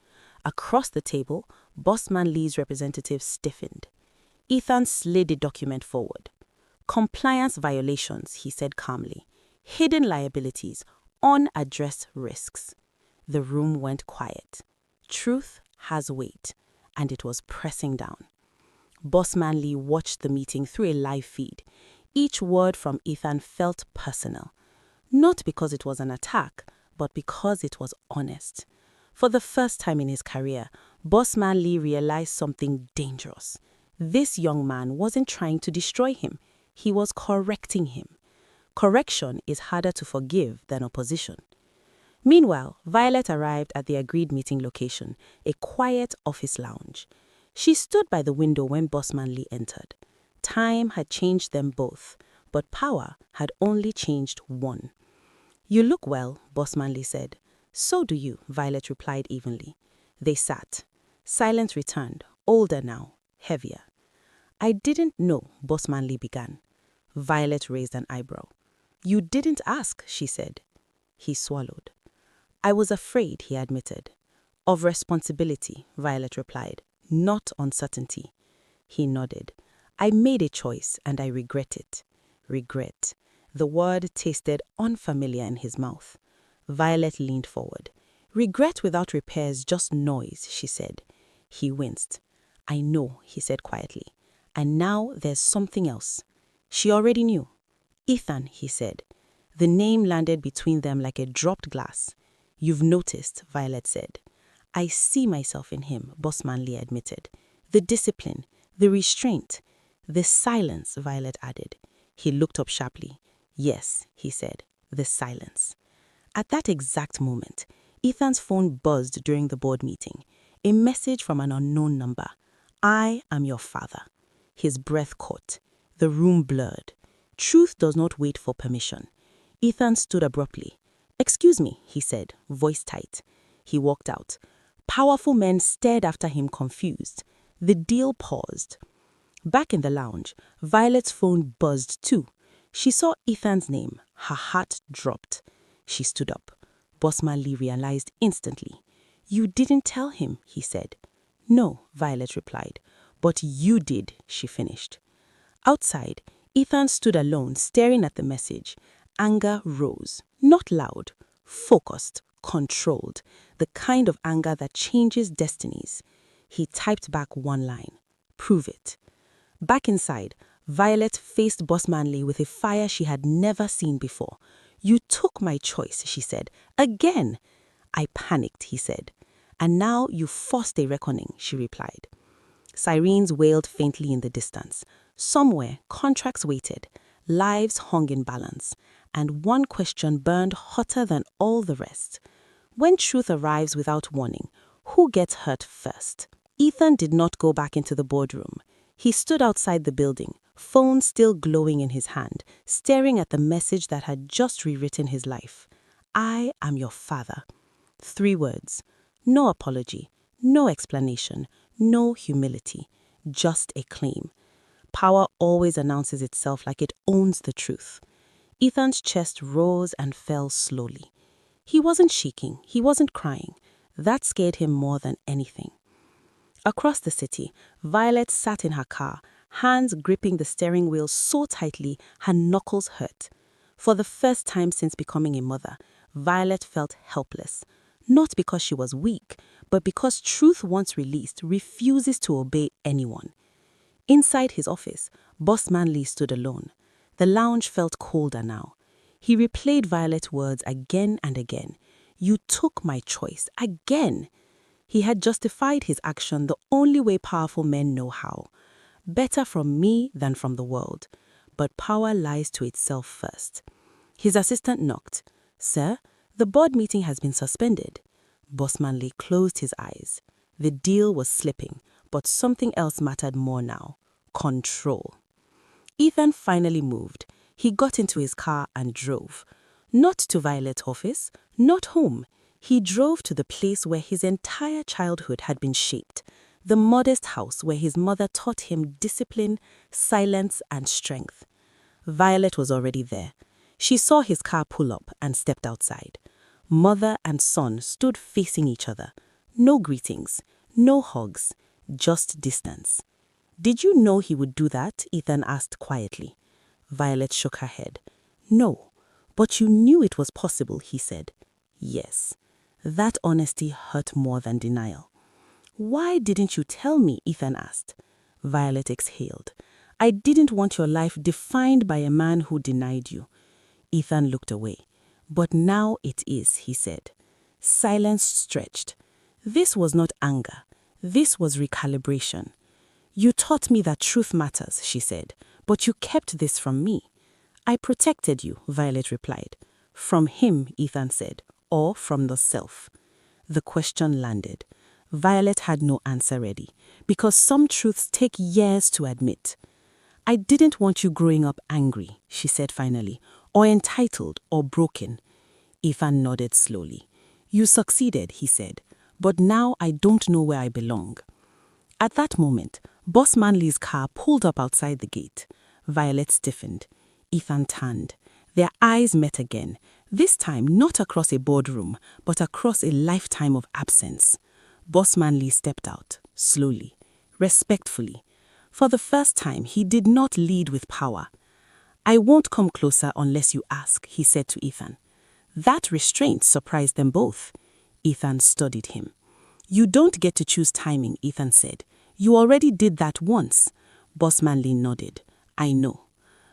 Across the table, Bossman Lee's representative stiffened. Ethan slid a document forward. Compliance violations, he said calmly. Hidden liabilities, unaddressed risks. The room went quiet. Truth has weight, and it was pressing down. Bossman Lee watched the meeting through a live feed. Each word from Ethan felt personal. Not because it was an attack, but because it was honest. For the first time in his career, Bossman Lee realized something dangerous. This young man wasn't trying to destroy him. He was correcting him. Correction is harder to forgive than opposition. Meanwhile, Violet arrived at the agreed meeting location, a quiet office lounge. She stood by the window when Bossman Lee entered. Time had changed them both, but power had only changed one. "You look well," Bossman Lee said. "So do you," Violet replied evenly. They sat. Silence returned, older now, heavier. "I didn't know," Bossman Lee began. Violet raised an eyebrow. "You didn't ask," she said. He swallowed. "I was afraid," he admitted. "Of responsibility," Violet replied, "not uncertainty." He nodded. "I made a choice and I regret it." Regret. The word tasted unfamiliar in his mouth. Violet leaned forward. "Regret without repair is just noise," she said. He winced. "I know," he said quietly. "And now there's something else." She already knew. "Ethan," he said. The name landed between them like a dropped glass. "You've noticed," Violet said. "I see myself in him," Bossman Lee admitted. "The discipline, the restraint, the silence," Violet added. He looked up sharply. "Yes," he said, "the silence." At that exact moment, Ethan's phone buzzed during the board meeting. A message from an unknown number. "I am your father." His breath caught. The room blurred. Truth does not wait for permission. Ethan stood abruptly. "Excuse me," he said, voice tight. He walked out. Powerful men stared after him confused. The deal paused. Back in the lounge, Violet's phone buzzed too. She saw Ethan's name. Her heart dropped. She stood up. Bossman Lee realized instantly. "You didn't tell him," he said. "No," Violet replied. "But you did," she finished. Outside, Ethan stood alone, staring at the message. Anger rose. Not loud, focused, controlled. The kind of anger that changes destinies. He typed back one line. "Prove it." Back inside, Violet faced Bossman Lee with a fire she had never seen before. "You took my choice," she said. "Again." "I panicked," he said. "And now you forced a reckoning," she replied. Sirens wailed faintly in the distance. Somewhere, contracts waited. Lives hung in balance. And one question burned hotter than all the rest. When truth arrives without warning, who gets hurt first? Ethan did not go back into the boardroom. He stood outside the building, phone still glowing in his hand, staring at the message that had just rewritten his life. "I am your father." 3 words. No apology, no explanation, no humility, just a claim. Power always announces itself like it owns the truth. Ethan's chest rose and fell slowly. He wasn't shaking, he wasn't crying. That scared him more than anything. Across the city, Violet sat in her car, hands gripping the steering wheel so tightly her knuckles hurt. For the first time since becoming a mother, Violet felt helpless. Not because she was weak, but because truth once released refuses to obey anyone. Inside his office, Bossman Lee stood alone. The lounge felt colder now. He replayed Violet's words again and again. "You took my choice." Again. He had justified his action the only way powerful men know how. Better from me than from the world. But power lies to itself first. His assistant knocked. "Sir, the board meeting has been suspended." Bossman Lee closed his eyes. The deal was slipping, but something else mattered more now. Control. Ethan finally moved. He got into his car and drove. Not to Violet's office, not home. He drove to the place where his entire childhood had been shaped. The modest house where his mother taught him discipline, silence, and strength. Violet was already there. She saw his car pull up and stepped outside. Mother and son stood facing each other. No greetings, no hugs, just distance. "Did you know he would do that?" Ethan asked quietly. Violet shook her head. "No, But you knew it was possible, he said. Yes. That honesty hurt more than denial. Why didn't you tell me? Ethan asked. Violet exhaled. I didn't want your life defined by a man who denied you. Ethan looked away. But now it is, he said. Silence stretched. This was not anger. This was recalibration. You taught me that truth matters, she said, but you kept this from me. I protected you, Violet replied. From him, Ethan said, or from the self. The question landed. Violet had no answer ready, because some truths take years to admit. I didn't want you growing up angry, she said finally, or entitled or broken. Ethan nodded slowly. You succeeded, he said, but now I don't know where I belong. At that moment, Bossman Lee's car pulled up outside the gate. Violet stiffened. Ethan turned. Their eyes met again, this time not across a boardroom, but across a lifetime of absence. Bossman Lee stepped out, slowly, respectfully. For the first time, he did not lead with power. I won't come closer unless you ask, he said to Ethan. That restraint surprised them both. Ethan studied him. You don't get to choose timing, Ethan said. You already did that once. Bossman Lee nodded. I know.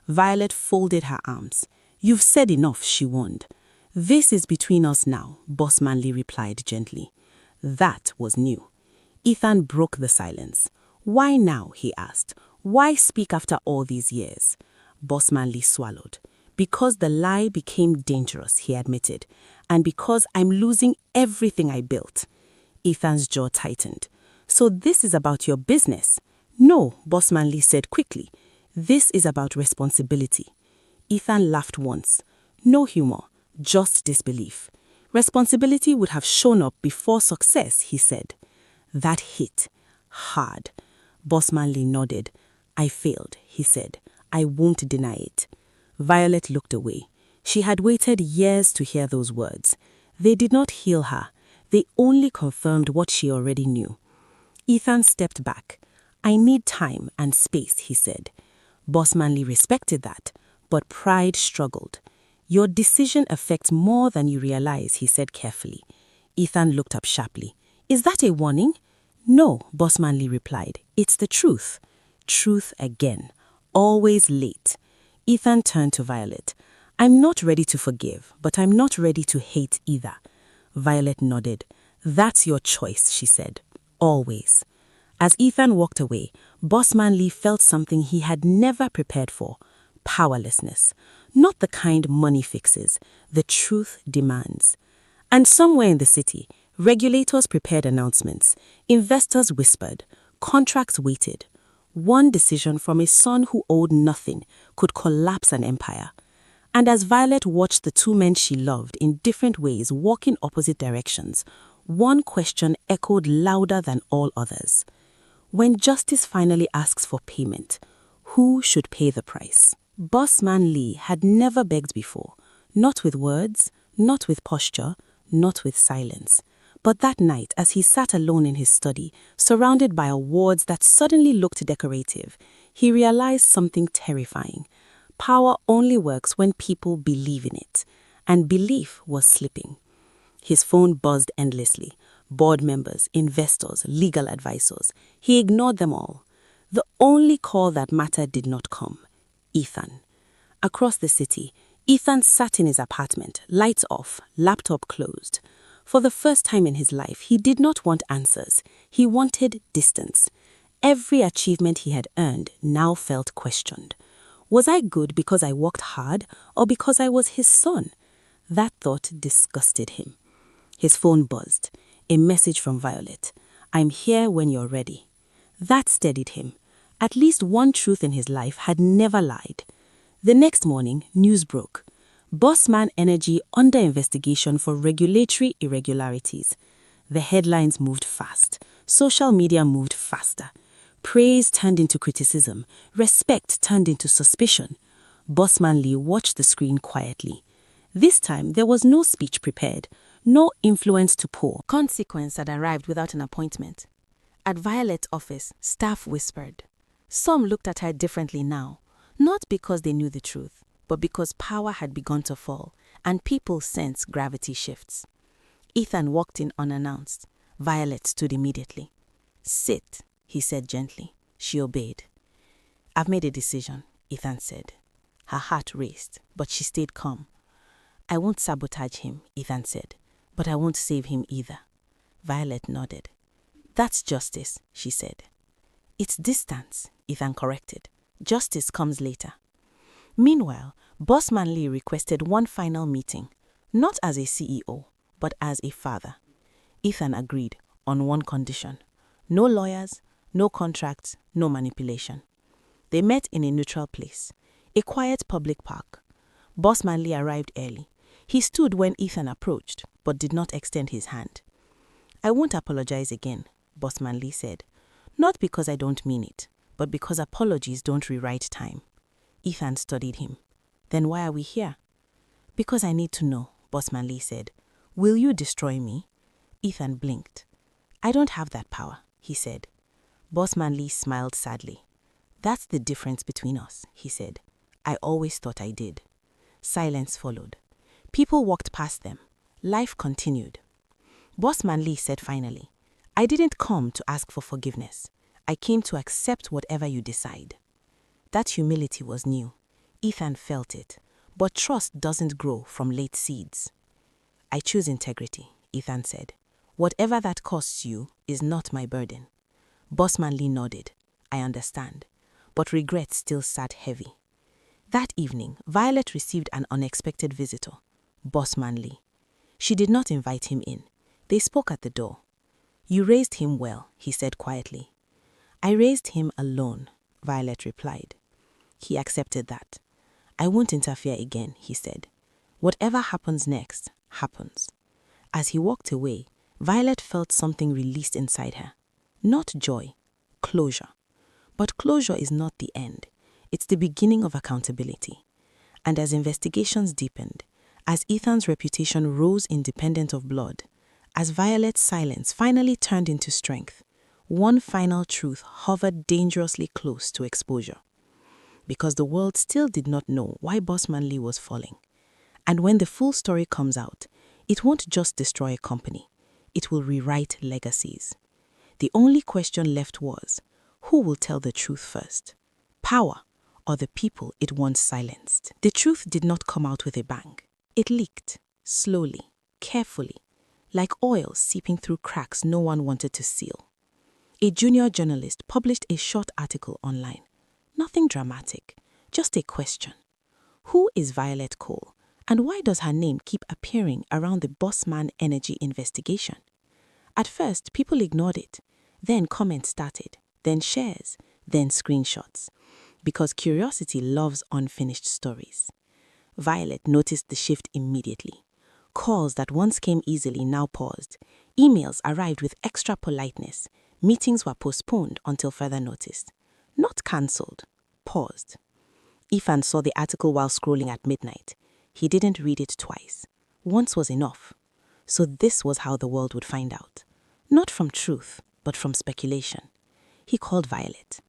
Violet folded her arms. You've said enough, she warned. This is between us now, Bossman Lee replied gently. That was new. Ethan broke the silence. Why now, he asked. Why speak after all these years? Bossman Lee swallowed. Because the lie became dangerous, he admitted, and because I'm losing everything I built. Ethan's jaw tightened. So this is about your business? No, Bossman Lee said quickly. This is about responsibility. Ethan laughed once. No humor, just disbelief. Responsibility would have shown up before success, he said. That hit. Hard. Bossman Lee nodded. I failed, he said. I won't deny it. Violet looked away. She had waited years to hear those words. They did not heal her. They only confirmed what she already knew. Ethan stepped back. I need time and space, he said. Bossman Lee respected that, but pride struggled. Your decision affects more than you realize, he said carefully. Ethan looked up sharply. Is that a warning? No, Bossman Lee replied. It's the truth. Truth again. Always late. Ethan turned to Violet. I'm not ready to forgive, but I'm not ready to hate either. Violet nodded. That's your choice, she said. Always. As Ethan walked away, Bossman Lee felt something he had never prepared for. Powerlessness. Not the kind money fixes. The truth demands. And somewhere in the city, regulators prepared announcements. Investors whispered. Contracts waited. One decision from a son who owed nothing could collapse an empire. And as Violet watched the two men she loved in different ways walk in opposite directions, one question echoed louder than all others. When justice finally asks for payment, who should pay the price? Bossman Lee had never begged before, not with words, not with posture, not with silence. But that night, as he sat alone in his study, surrounded by awards that suddenly looked decorative, he realized something terrifying. Power only works when people believe in it, and belief was slipping. His phone buzzed endlessly. Board members, investors, legal advisors. He ignored them all. The only call that mattered did not come. Ethan. Across the city, Ethan sat in his apartment, lights off, laptop closed. For the first time in his life, he did not want answers. He wanted distance. Every achievement he had earned now felt questioned. Was I good because I worked hard or because I was his son? That thought disgusted him. His phone buzzed. A message from Violet. I'm here when you're ready. That steadied him. At least one truth in his life had never lied. The next morning, news broke. Bossman Energy under investigation for regulatory irregularities. The headlines moved fast. Social media moved faster. Praise turned into criticism. Respect turned into suspicion. Bossman Lee watched the screen quietly. This time, there was no speech prepared, no influence to pour. Consequence had arrived without an appointment. At Violet's office, staff whispered. Some looked at her differently now, not because they knew the truth, but because power had begun to fall and people sensed gravity shifts. Ethan walked in unannounced. Violet stood immediately. "Sit," he said gently. She obeyed. "I've made a decision," Ethan said. Her heart raced, but she stayed calm. "I won't sabotage him," Ethan said, "but I won't save him either." Violet nodded. "That's justice," she said. "It's distance," Ethan corrected. "Justice comes later." Meanwhile, Bossman Lee requested one final meeting, not as a CEO, but as a father. Ethan agreed on one condition: no lawyers, no contracts, no manipulation. They met in a neutral place, a quiet public park. Bossman Lee arrived early. He stood when Ethan approached, but did not extend his hand. "I won't apologize again," Bossman Lee said. "Not because I don't mean it, but because apologies don't rewrite time." Ethan studied him. "Then why are we here?" "Because I need to know," Bossman Lee said. "Will you destroy me?" Ethan blinked. "I don't have that power," he said. Bossman Lee smiled sadly. "That's the difference between us," he said. "I always thought I did." Silence followed. People walked past them. Life continued. Bossman Lee said finally, "I didn't come to ask for forgiveness. I came to accept whatever you decide." That humility was new. Ethan felt it. But trust doesn't grow from late seeds. "I choose integrity," Ethan said. "Whatever that costs you is not my burden." Bossman Lee nodded. "I understand." But regret still sat heavy. That evening, Violet received an unexpected visitor, Bossman Lee. She did not invite him in. They spoke at the door. "You raised him well," he said quietly. "I raised him alone," Violet replied. He accepted that. "I won't interfere again," he said. "Whatever happens next, happens." As he walked away, Violet felt something released inside her. Not joy, closure. But closure is not the end. It's the beginning of accountability. And as investigations deepened, as Ethan's reputation rose independent of blood, as Violet's silence finally turned into strength, one final truth hovered dangerously close to exposure. Because the world still did not know why Bossman Lee was falling. And when the full story comes out, it won't just destroy a company. It will rewrite legacies. The only question left was, who will tell the truth first? Power or the people it once silenced? The truth did not come out with a bang. It leaked, slowly, carefully, like oil seeping through cracks no one wanted to seal. A junior journalist published a short article online. Nothing dramatic, just a question. Who is Violet Cole, and why does her name keep appearing around the Bossman Energy investigation? At first, people ignored it. Then comments started, then shares, then screenshots. Because curiosity loves unfinished stories. Violet noticed the shift immediately. Calls that once came easily now paused. Emails arrived with extra politeness. Meetings were postponed until further notice. Not cancelled, paused. Ethan saw the article while scrolling at midnight. He didn't read it twice. Once was enough. So this was how the world would find out. Not from truth, but from speculation. He called Violet.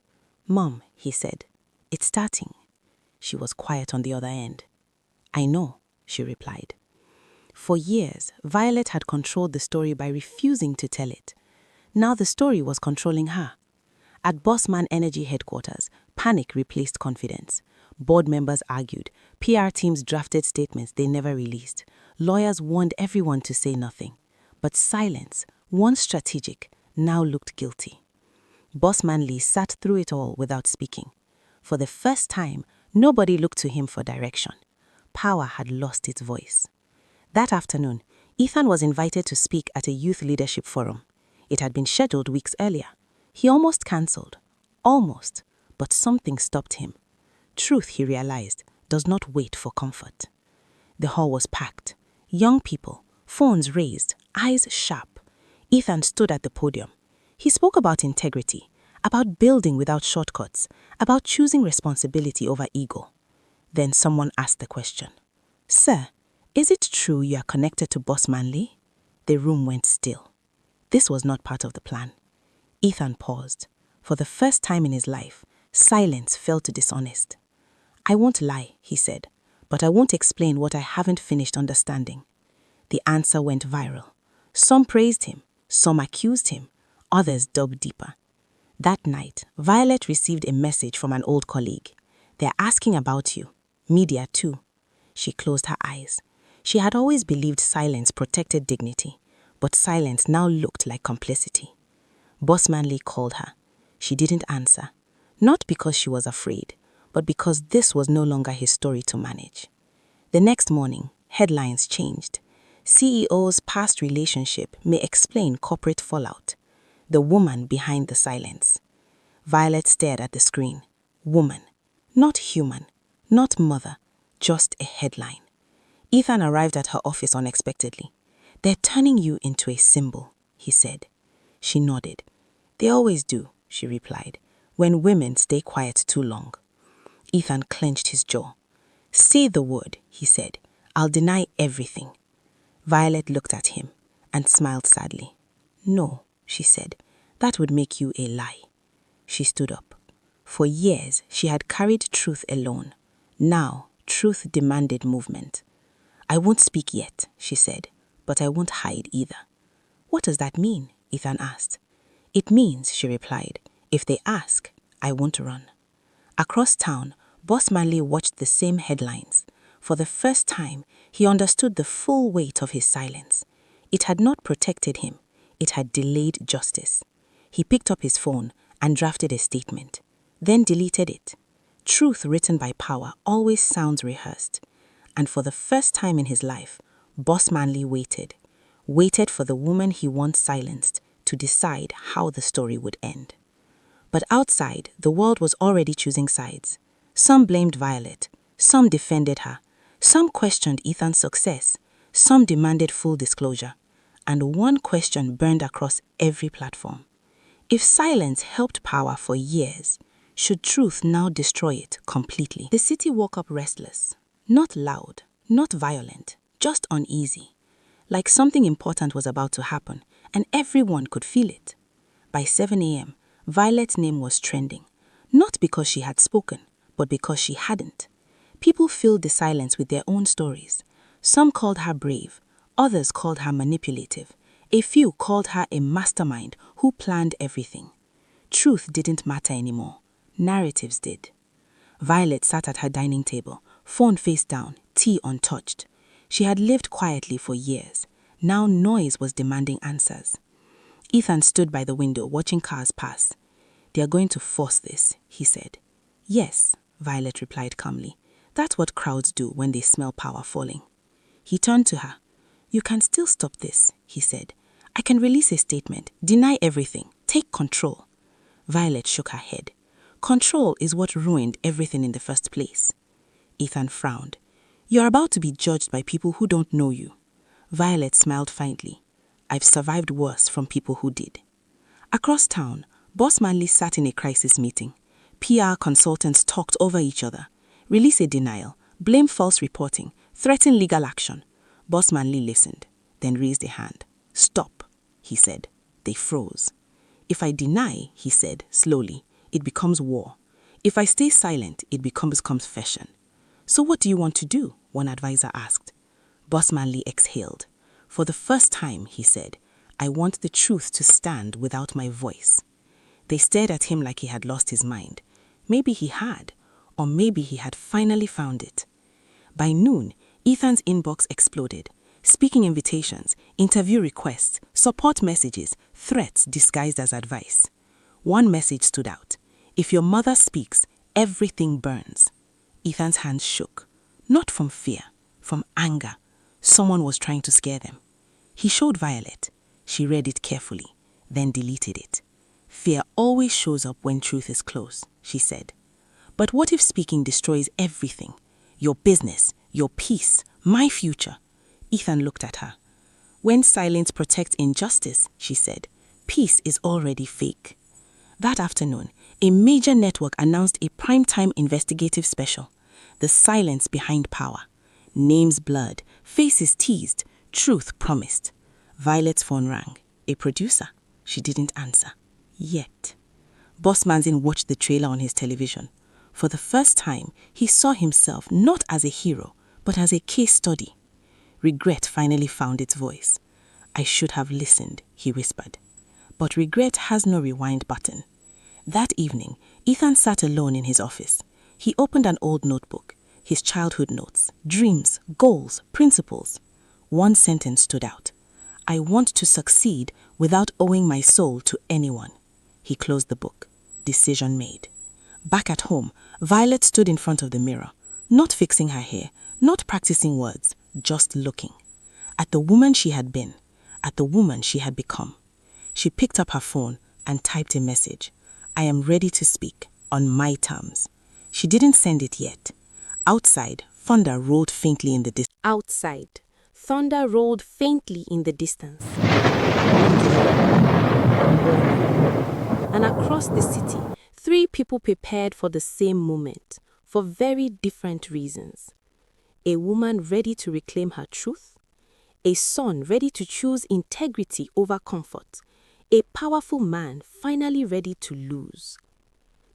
"Mom," he said, "it's starting." She was quiet on the other end. "I know," she replied. For years, Violet had controlled the story by refusing to tell it. Now the story was controlling her. At Bossman Energy headquarters, panic replaced confidence. Board members argued. PR teams drafted statements they never released. Lawyers warned everyone to say nothing. But silence, once strategic, now looked guilty. Bossman Lee sat through it all without speaking. For the first time, nobody looked to him for direction. Power had lost its voice. That afternoon, Ethan was invited to speak at a youth leadership forum. It had been scheduled weeks earlier. He almost cancelled. Almost. But something stopped him. Truth, he realized, does not wait for comfort. The hall was packed. Young people, phones raised, eyes sharp. Ethan stood at the podium. He spoke about integrity, about building without shortcuts, about choosing responsibility over ego. Then someone asked the question, "Sir, is it true you are connected to Bossman Lee?" The room went still. This was not part of the plan. Ethan paused. For the first time in his life, silence felt dishonest. "I won't lie," he said. But I won't explain what I haven't finished understanding. The answer went viral. Some praised him, some accused him, others dug deeper. That night, Violet received a message from an old colleague. They're asking about you. Media too. She closed her eyes. She had always believed silence protected dignity, but silence now looked like complicity. Bossman Lee called her. She didn't answer, not because she was afraid, but because this was no longer his story to manage. The next morning, headlines changed. CEO's past relationship may explain corporate fallout. The woman behind the silence. Violet stared at the screen. Woman. Not human. Not mother. Just a headline. Ethan arrived at her office unexpectedly. They're turning you into a symbol, he said. She nodded. They always do, she replied, when women stay quiet too long. Ethan clenched his jaw. Say the word, he said. I'll deny everything. Violet looked at him and smiled sadly. No, she said, that would make you a lie. She stood up. For years, she had carried truth alone. Now, truth demanded movement. I won't speak yet, she said, but I won't hide either. What does that mean? Ethan asked. It means, she replied, if they ask, I won't run. Across town, Bossman Lee watched the same headlines. For the first time, he understood the full weight of his silence. It had not protected him. It had delayed justice. He picked up his phone and drafted a statement, then deleted it. Truth written by power always sounds rehearsed. And for the first time in his life, Bossman Lee waited for the woman he once silenced to decide how the story would end. But outside, the world was already choosing sides. Some blamed Violet, some defended her, some questioned Ethan's success, some demanded full disclosure, and one question burned across every platform. If silence helped power for years, should truth now destroy it completely? The city woke up restless, not loud, not violent, just uneasy, like something important was about to happen, and everyone could feel it. By 7 a.m., Violet's name was trending, not because she had spoken, but because she hadn't. People filled the silence with their own stories. Some called her brave, others called her manipulative. A few called her a mastermind who planned everything. Truth didn't matter anymore. Narratives did. Violet sat at her dining table, phone face down, tea untouched. She had lived quietly for years. Now noise was demanding answers. Ethan stood by the window watching cars pass. They are going to force this, he said. Yes, Violet replied calmly. That's what crowds do when they smell power falling. He turned to her. You can still stop this, he said. I can release a statement, deny everything, take control. Violet shook her head. Control is what ruined everything in the first place. Ethan frowned. You're about to be judged by people who don't know you. Violet smiled faintly. I've survived worse from people who did. Across town, Bossman Lee sat in a crisis meeting. PR consultants talked over each other. Release a denial, blame false reporting, threaten legal action. Bossman Lee listened, then raised a hand. Stop, he said. They froze. If I deny, he said slowly, it becomes war. If I stay silent, it becomes confession. So what do you want to do? One advisor asked. Bossman Lee exhaled. For the first time, he said, I want the truth to stand without my voice. They stared at him like he had lost his mind. Maybe he had, or maybe he had finally found it. By noon, Ethan's inbox exploded. Speaking invitations, interview requests, support messages, threats disguised as advice. One message stood out. If your mother speaks, everything burns. Ethan's hands shook. Not from fear, from anger. Someone was trying to scare them. He showed Violet. She read it carefully, then deleted it. Fear always shows up when truth is close, she said. But what if speaking destroys everything? Your business, your peace, my future. Ethan looked at her. When silence protects injustice, she said, peace is already fake. That afternoon, a major network announced a primetime investigative special, The Silence Behind Power. Names blurred, faces teased, truth promised. Violet's phone rang. A producer. She didn't answer. Yet. Bossman Lee watched the trailer on his television. For the first time, he saw himself not as a hero, But as a case study, regret finally found its voice. I should have listened, he whispered. But regret has no rewind button. That evening, Ethan sat alone in his office. He opened an old notebook, his childhood notes, dreams, goals, principles. One sentence stood out. I want to succeed without owing my soul to anyone. He closed the book. Decision made. Back at home, Violet stood in front of the mirror, not fixing her hair, not practicing words, just looking. At the woman she had been, at the woman she had become. She picked up her phone and typed a message. I am ready to speak, on my terms. She didn't send it yet. Outside, thunder rolled faintly in the distance. Outside, thunder rolled faintly in the distance. And across the city, 3 people prepared for the same moment, for very different reasons. A woman ready to reclaim her truth, a son ready to choose integrity over comfort, a powerful man finally ready to lose.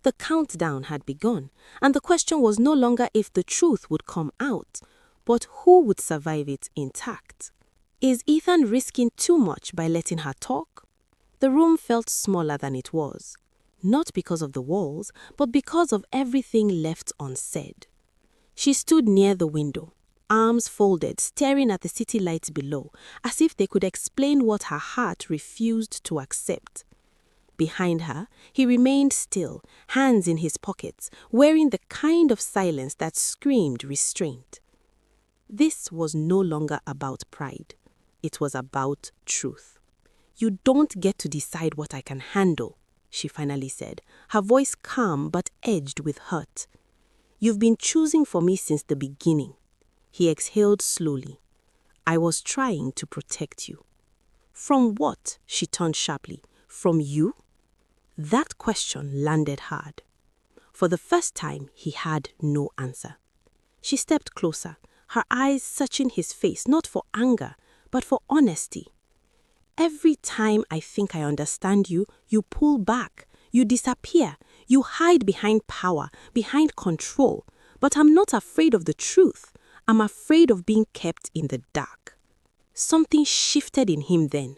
The countdown had begun, and the question was no longer if the truth would come out, but who would survive it intact. Is Ethan risking too much by letting her talk? The room felt smaller than it was, not because of the walls, but because of everything left unsaid. She stood near the window, arms folded, staring at the city lights below, as if they could explain what her heart refused to accept. Behind her, he remained still, hands in his pockets, wearing the kind of silence that screamed restraint. This was no longer about pride. It was about truth. You don't get to decide what I can handle, she finally said, her voice calm but edged with hurt. You've been choosing for me since the beginning. He exhaled slowly. I was trying to protect you. From what? She turned sharply. From you? That question landed hard. For the first time, he had no answer. She stepped closer, her eyes searching his face, not for anger, but for honesty. Every time I think I understand you, you pull back, you disappear, you hide behind power, behind control. But I'm not afraid of the truth. I'm afraid of being kept in the dark. Something shifted in him then.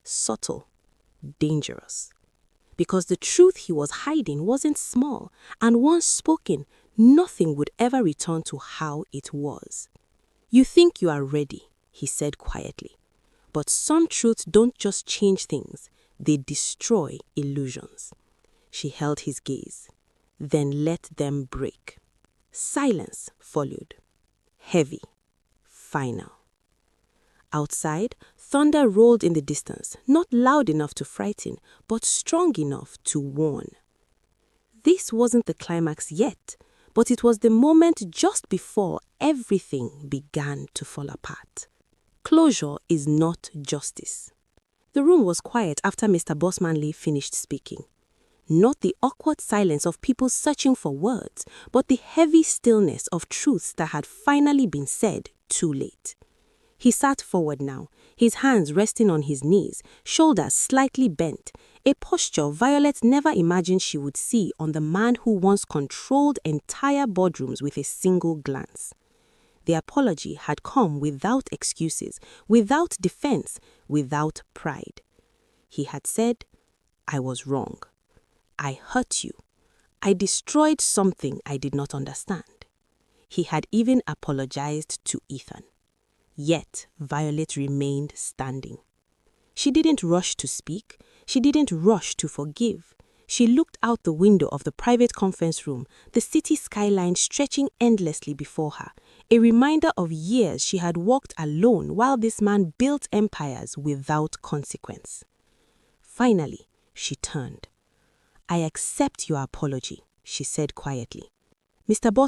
Subtle, dangerous. Because the truth he was hiding wasn't small, and once spoken, nothing would ever return to how it was. You think you are ready, he said quietly. But some truths don't just change things, they destroy illusions. She held his gaze, then let them break. Silence followed. Heavy. Final. Outside, thunder rolled in the distance, not loud enough to frighten, but strong enough to warn. This wasn't the climax yet, but it was the moment just before everything began to fall apart. Closure is not justice. The room was quiet after Mr. Bossman Lee finished speaking. Not the awkward silence of people searching for words, but the heavy stillness of truths that had finally been said too late. He sat forward now, his hands resting on his knees, shoulders slightly bent, a posture Violet never imagined she would see on the man who once controlled entire boardrooms with a single glance. The apology had come without excuses, without defense, without pride. He had said, I was wrong. I hurt you. I destroyed something I did not understand. He had even apologized to Ethan. Yet Violet remained standing. She didn't rush to speak. She didn't rush to forgive. She looked out the window of the private conference room, the city skyline stretching endlessly before her, a reminder of years she had walked alone while this man built empires without consequence. Finally, she turned. I accept your apology, she said quietly. Mr. Boss